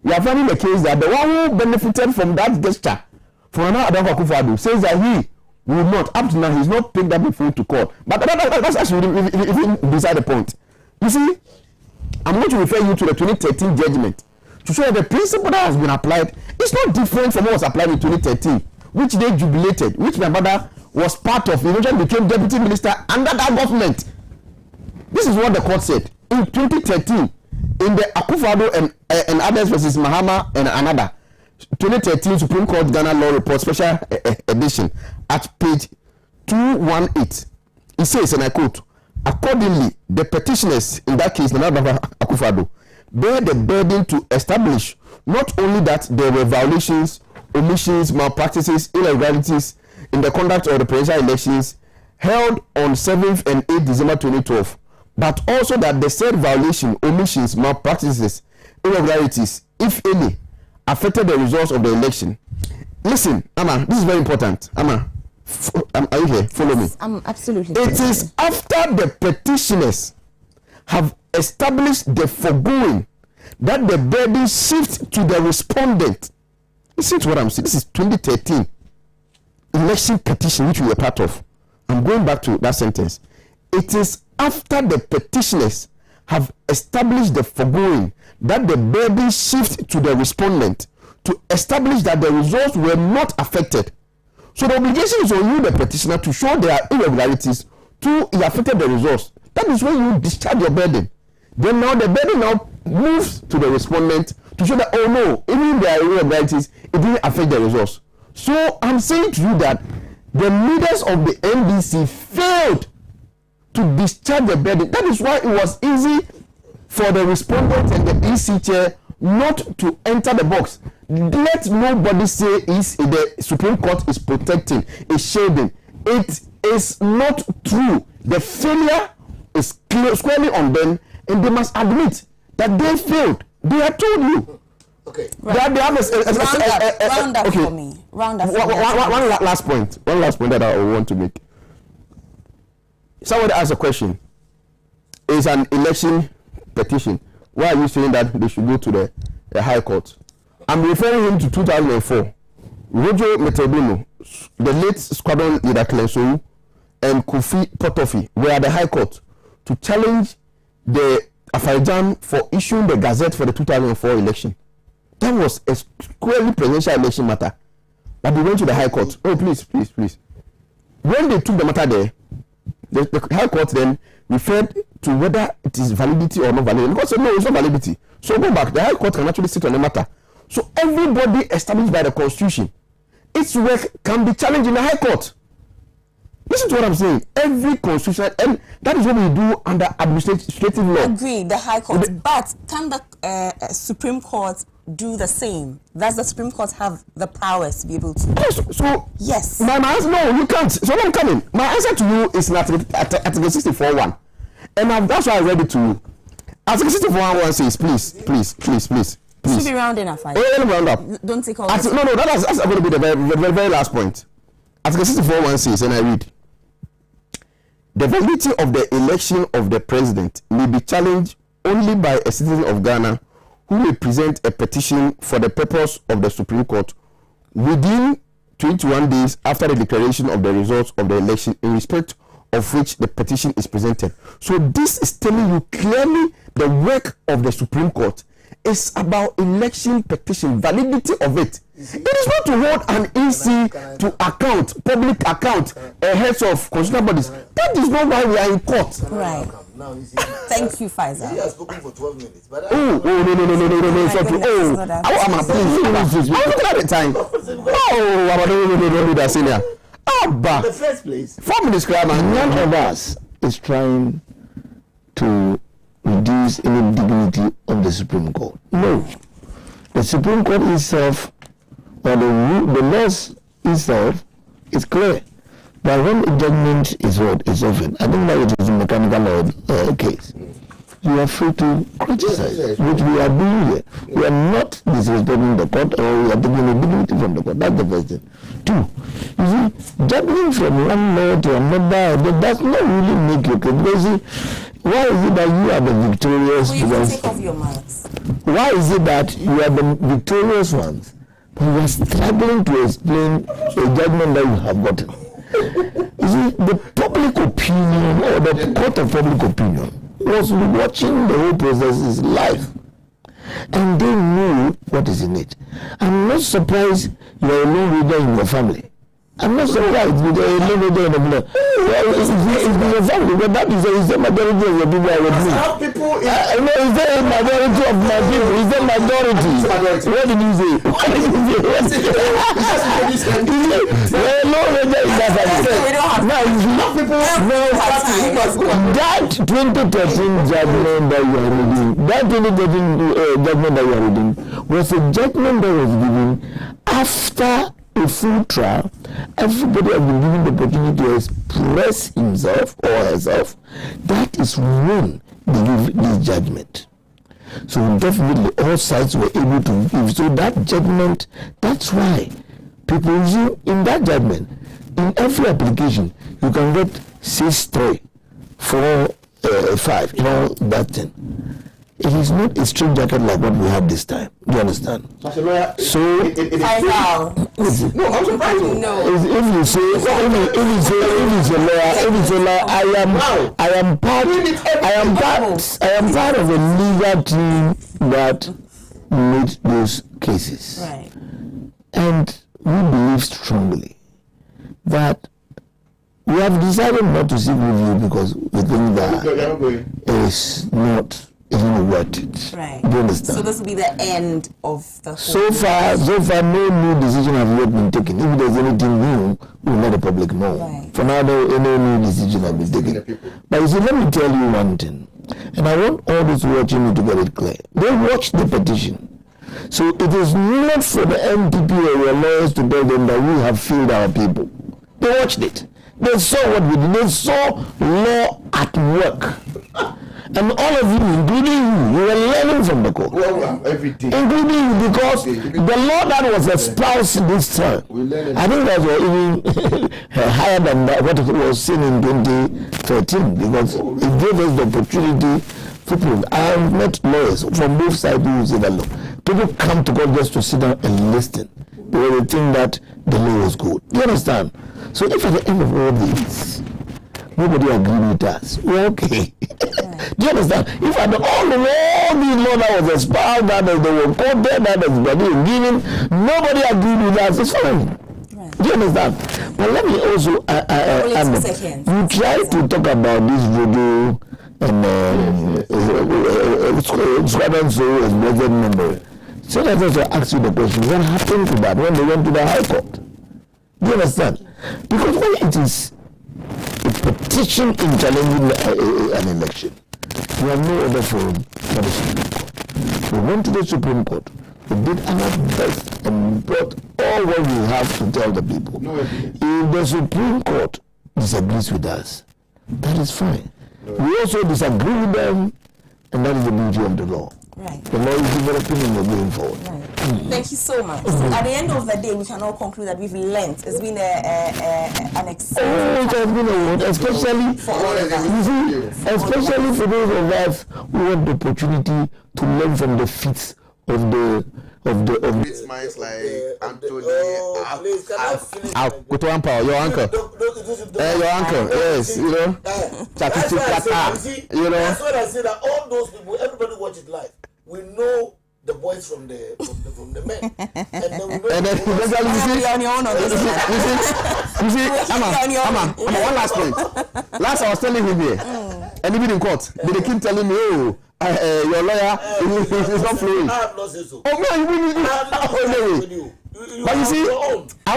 we are finding the case that the one who benefited from that gesture, from another Adolfo Akufo-Addo, says that he will not, up to now, he's not picked up the phone to call. But that's actually even beside the point. You see, I'm going to refer you to the 2013 judgment to show that the principle that has been applied is not different from what was applied in 2013, which they jubilated, which my mother was part of. He eventually became deputy minister under that government. This is what the court said in 2013 in the Akufo-Addo and others versus Mahama and another 2013 Supreme Court Ghana Law Report Special Edition at page 218. It says, and I quote, accordingly, the petitioners in that case, Nana Akufo-Addo, bear the burden to establish not only that there were violations, omissions, malpractices, irregularities in the conduct of the presidential elections held on 7th and 8th December 2012, but also that the said violation, omissions, malpractices, irregularities, if any, affected the results of the election. Listen, Amma, this is very important. Amma, are you here? Follow me. I'm absolutely. It is after the petitioners have established the foregoing that the burden shifts to the respondent. Listen to what I'm saying. This is 2013 election petition which we were part of. I'm going back to that sentence. It is after the petitioners have established the foregoing that the burden shifts to the respondent to establish that the results were not affected. So the obligation is on you, the petitioner, to show there are irregularities to affected the results. That is when you discharge your burden. Then now the burden now moves to the respondent to show that, oh no, even if there are irregularities, it didn't affect the results. So I'm saying to you that the leaders of the NDC failed to discharge the burden. That is why it was easy for the respondent and the EC chair not to enter the box. Let nobody say the Supreme Court is protecting, is shading. It is not true. The failure is squarely on them, and they must admit that they failed. They have told you. Okay. They have round up okay. For me. Round up. One last point. One last point that I want to make. Somebody asked a question. It's an election petition. Why are you saying that they should go to the High Court? I'm referring him to 2004. Roger Metobino, the late squadron leader Clenso, and Kofi Potofi were at the High Court to challenge the Afarijan for issuing the Gazette for the 2004 election. That was a squarely presidential election matter. But they went to the High Court. Oh, please. When they took the matter there, the High Court then referred to whether it is validity or not validity. Because no, it's not validity. So go back. The High Court can actually sit on the matter. So everybody established by the Constitution, its work can be challenged in the High Court. Listen to what I'm saying. Every constitution, and that is what we do under administrative law. Agree, the High Court. But can the Supreme Court do the same? Does the Supreme Court have the powers to be able to? Yes. So yes. My answer, no, you can't. So I'm coming. My answer to you is in Article 64.1, and that's why I read it to you. Article 64.1 says, please. Should be rounding up. Round up. Don't take all. No, that's going to be the very last point. Article 64.1 says, and I read: the validity of the election of the president may be challenged only by a citizen of Ghana who may present a petition for the purpose of the Supreme Court within 21 days after the declaration of the results of the election in respect of which the petition is presented. So this is telling you clearly the work of the Supreme Court is about election petition, validity of it. It is not to hold an EC to account, public account, heads of constitutional bodies. That is not why we are in court. Right. Thank you, Faisal. He has spoken for 12 minutes. But no. I'm looking at the time. Don't do that, senior. In the first place, 4 minutes, none of us is trying to reduce any dignity of the Supreme Court. No. The Supreme Court itself, or the laws itself, is clear. But when a judgment is often, I think that it is a mechanical law case. You are free to criticize, which we are doing here. We are not disrespecting the court, or we are taking the dignity from the court. That's the first thing. 2, you see, jumping from one law to another, that does not really make you case. Because see, why is it that you are the victorious ones? You can take off your masks. Why is it that you are the victorious ones, but you are struggling to explain a judgment that you have gotten? You see, the public opinion, or the court of public opinion, was watching the whole process live, and they knew what is in it. I'm not surprised you are a lone reader in your family. I'm not surprised you are a lone reader in the family. It's in your family, but that is the majority of the people I would meet. Is there a majority of my people? Is there majority? What did you say? You are a lone reader in that family. That 2013 judgment that you are reading, was a judgment that was given after a full trial. Everybody has been given the opportunity to express himself or herself. That is when they give this judgment. So definitely all sides were able to give. So that judgment, that's why people in that judgment, in every application, you can get 6-3, 4-5, that thing. It is not a straight jacket like what we have this time. Do you understand? So, I know. No, I'm surprised. No. If you say, if it's a lawyer, I am part of a legal team that made those cases. Right. And we believe strongly that we have decided not to seek review because we think that it's not worth it. Right. Do you understand? So this will be the end of the whole So far, no new decision has yet been taken. If there's anything new, we'll let the public know. Right. For now, no new decision has been taken. But you see, let me tell you one thing, and I want all those watching me to get it clear. They watched the petition. So it is not for the MPP or your lawyers to tell them that we have failed our people. They watched it. They saw what we did. They saw law at work. And all of you, including you were learning from the court. Well, every day. Including you, because the law that was espoused this time, I think that was even higher than what it was seen in 2013, because it gave us the opportunity for people. I have met lawyers from both sides who say that law. People come to court just to sit down and listen, because they think that the law was good. Do you understand? So if at the end of all this, nobody agreed with us, we're okay. Do you understand? If at all the law that was espoused, that they were quoted, that has been given, nobody agreed with us, it's fine. Right. Do you understand? But let me also you try to talk about this voodoo and so as blessed memory. So let us ask you the question, what happened to that when they went to the High Court? Do you understand? Because when it is a petition in challenging an election, we have no other forum for the Supreme Court. We went to the Supreme Court, we did our best and brought all what we have to tell the people. If the Supreme Court disagrees with us, that is fine. We also disagree with them, and that is the beauty of the law. Right. The law is developing and we're going forward. Right. Thank you so much. So at the end of the day, we can all conclude that we've learnt. It's been an exciting it has been a lot, especially for all of us. Especially for those of us who want the opportunity to learn from the feats of the minds like Anthony, your uncle, yes, you know, that's why I say that all those people, everybody watch it live. We know the boys from the men, and then we know. And then you see, Amma, one last point. Last I was telling him here, and even in court, they keep telling me, oh, your lawyer is not flowing. I have not said so. Oh no, you but you see, I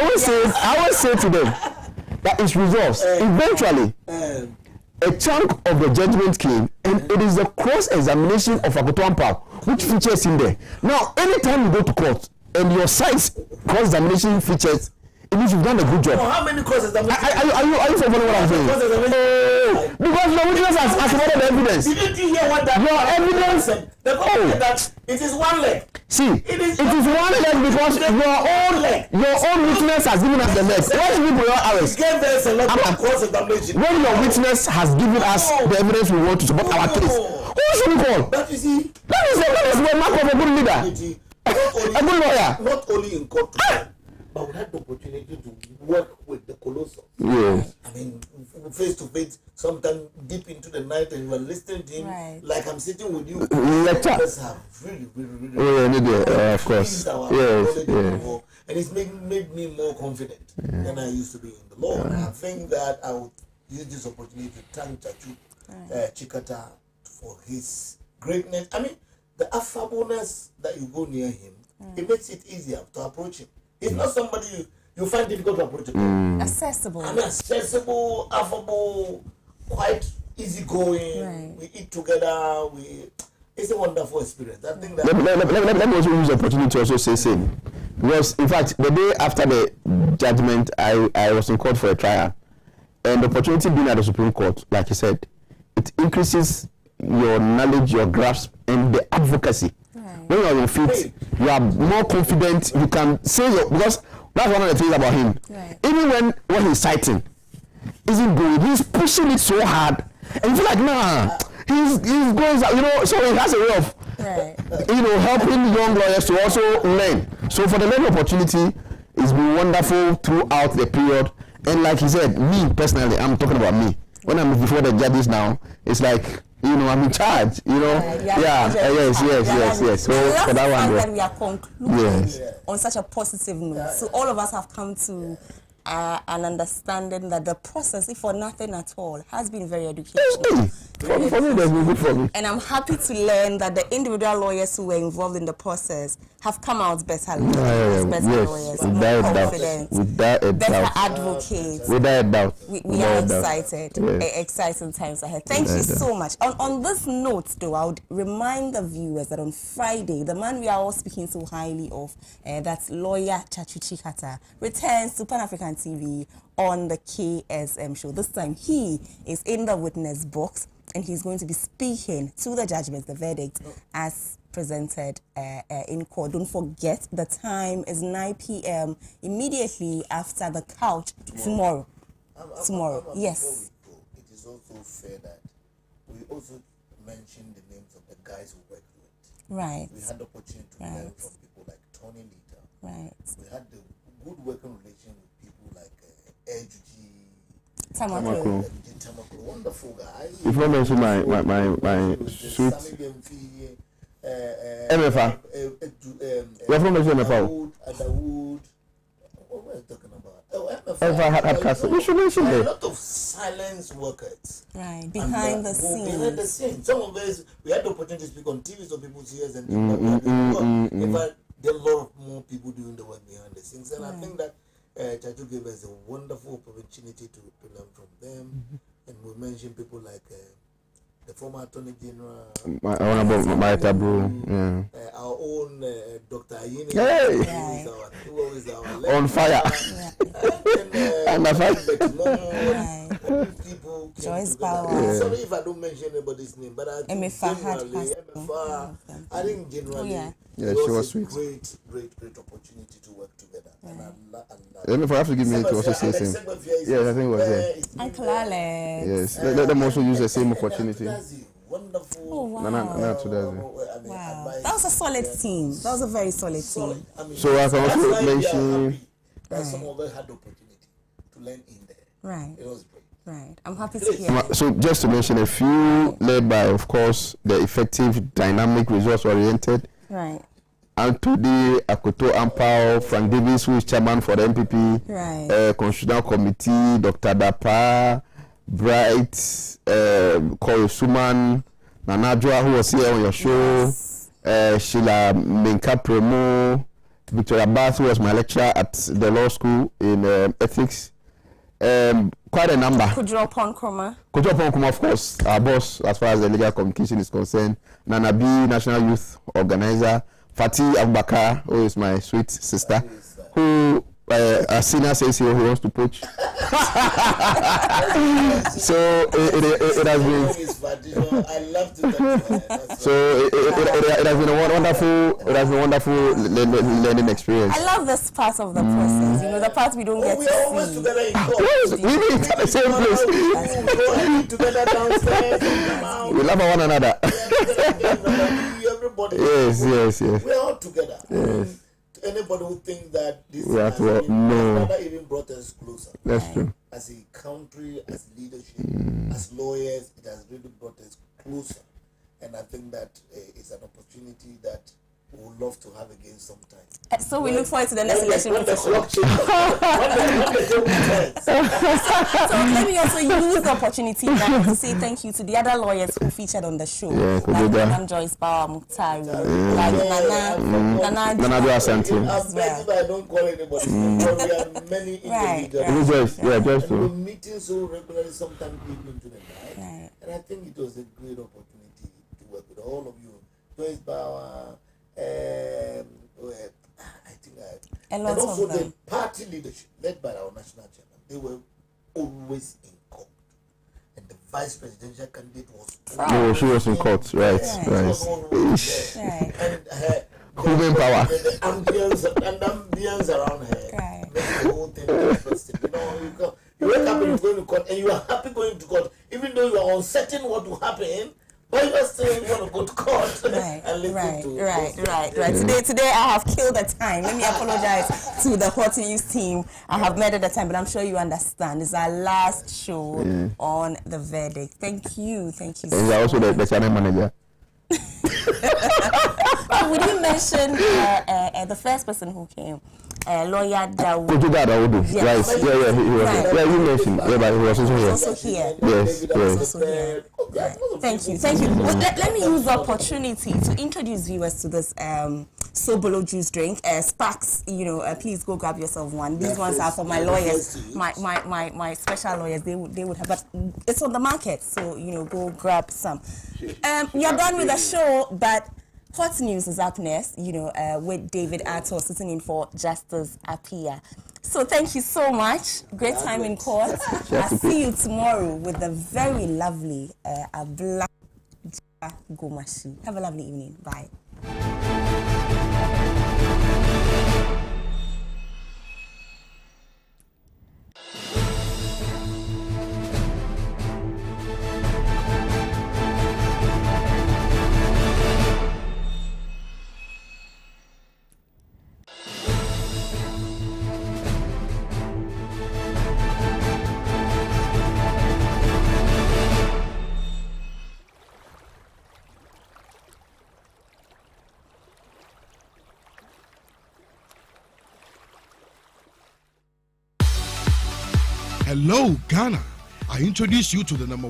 always say to them that it resolves. Eventually, a chunk of the judgment came, and it is the cross-examination of Akoto which features in there. Now, anytime you go to court and your side's cross-examination features, it means you've done a good job. Oh, how many cross-examinations? Are you following what I'm saying? Because your witness has provided the evidence. Didn't you hear what that? Your evidence. The government that it is one leg. See, it is one leg because your own witness has given us the leg. What do you mean your arrest? Gave us a lot of cross-examination. When your witness has given us the evidence we want to support our case, who should we call? But you see, that is the mark of a good leader, a good lawyer. Not only in court, but we had the opportunity to work with the colossal. Yes. I mean, face to face, sometimes deep into the night, and you are listening to him like I'm sitting with you. Let's have really, of course. Yes. And it's made me more confident than I used to be in the law. And I think that I would use this opportunity to thank Chachu Chikata for his greatness. I mean, the affableness that you go near him, it makes it easier to approach him. It's not somebody you find difficult to approach. Accessible. I mean, accessible, affable, quite easygoing. Right. We eat together. It's a wonderful experience. I think that. Let me also use the opportunity to also say same. Because in fact, the day after the judgment, I was in court for a trial, and the opportunity being at the Supreme Court, like you said, it increases your knowledge, your grasp, and the advocacy. When you're on your feet, you are more confident. You can say because that's one of the things about him. Right. Even when he's citing, isn't good. He's pushing it so hard, and you feel like he's going. So he has a way of helping young lawyers to also learn. So for the learning opportunity, it's been wonderful throughout the period. And like he said, me personally, I'm talking about me. When I'm before the judges now, it's like. I'm in charge, yes. So for that one, that we are concluding on such a positive note. So all of us have come to an understanding that the process, if for nothing at all, has been very educational. For me, that's good for me. And I'm happy to learn that the individual lawyers who were involved in the process have come out better lawyers, confident, better advocates. Without a doubt. We are excited. Exciting times ahead. Thank you so much. On this note, though, I would remind the viewers that on Friday, the man we are all speaking so highly of, that's lawyer Chachuchi Kata, returns to Pan-African TV on the KSM show. This time, he is in the witness box, and he's going to be speaking to the judgment, the verdict, as presented in court. Don't forget, the time is 9 p.m. immediately after the couch tomorrow. Yes. It is also fair that we also mention the names of the guys who worked with. Right. We had the opportunity to learn from people like Tony Lita. Right. We had the good working relation with people like Ejuji. Tamaklo. Wonderful guy. If you mention my sweet MFA. We're from MFA. Adawood. What were you talking about? MFA had castle. You should mention a that. lot of silence workers. Right. Behind the scenes. Behind the scenes. Some of us, we had the opportunity to speak on TV, so people's ears and in fact, there are a lot of more people doing the work behind the scenes. And I think that Chachu gave us a wonderful opportunity to learn from them. And we mentioned people like the former Attorney General, our own Dr. Ayini, who is our on fire. People Joyce Power. Sorry if I don't mention anybody's name, but I think generally, I think generally, she was sweet. Great opportunity to work together. And if I have to give me to also say same. Yes, I think it was there. Uncle Alex. Yes, let them also use the same opportunity. Wonderful. Oh, wow. Wow. That was a solid team. That was a very solid team. So I can also mention that some of us had the opportunity to learn in there. Right. It was great. Right. I'm happy to hear that. So just to mention a few, led by, of course, the effective, dynamic, resource-oriented. Right. Anthony Akoto Ampao, Frank Davis, who is chairman for the MPP, right. Constitutional Committee, Dr. Dapa, Bright, Corey Suman, Nanajua, who was here on your show, Sheila Menka Premo, Victoria Bath, who was my lecturer at the law school in ethics. Quite a number. Kudro Ponkroma, of course, our boss as far as the legal communication is concerned. Nana B, National Youth Organizer. Fatih Abubakar, who is my sweet sister, who a senior says here who wants to poach. So it has been. I love to talk So it has been a wonderful learning experience. I love this part of the process. You know, the part we don't get to see. We are always together in court. We meet at the same place. We go together downstairs. We love one another. Everybody. Yes. We are all together. Yes. Anybody who thinks that this has even brought us closer. That's true. As a country, as leadership, as lawyers, it has really brought us closer. And I think that it's an opportunity that we would love to have again sometime. So we look forward to the next election. When the clock changes. So let me also use the opportunity now to say thank you to the other lawyers who featured on the show. Like Madam Joyce Power Mukhtar, like Nana Asante. I don't call anybody, but we have many individuals. Just we're meeting so regularly, sometimes deep into the night. Right. And I think it was a great opportunity to work with all of you. Joyce Power, I think a lot and also of them. The party leadership led by our national chairman, they were always in court. And the vice presidential candidate was she was in court, right. And Human power. The ambience around her makes the whole thing interesting. You wake up and you're going to court and you are happy going to court, even though you are uncertain what will happen. But you still want to go to court and listen to Right. Today I have killed the time. Let me apologize to the Hot News team. I have murdered the time, but I'm sure you understand. It's our last show on the verdict. Thank you. And you're also the channel manager. Would you mention the first person who came? Lawyer Dawood. Yes. Right. Yeah, he was. Right. Yeah, you mentioned. Yeah, but he was also here. Also here. Yes. Also here. Right. Thank you. Well, let me use the opportunity to introduce viewers to this Sobolo juice drink. Sparks, please go grab yourself one. These ones are for my lawyers, my special lawyers. They would have, but it's on the market, so go grab some. We are done with the show, but hot news is up next. With David Attor sitting in for Justice Apia. So thank you so much. Great time in court. I'll see you tomorrow with the very lovely Abla Gomashi. Have a lovely evening. Bye. Hello, Ghana. I introduce you to the number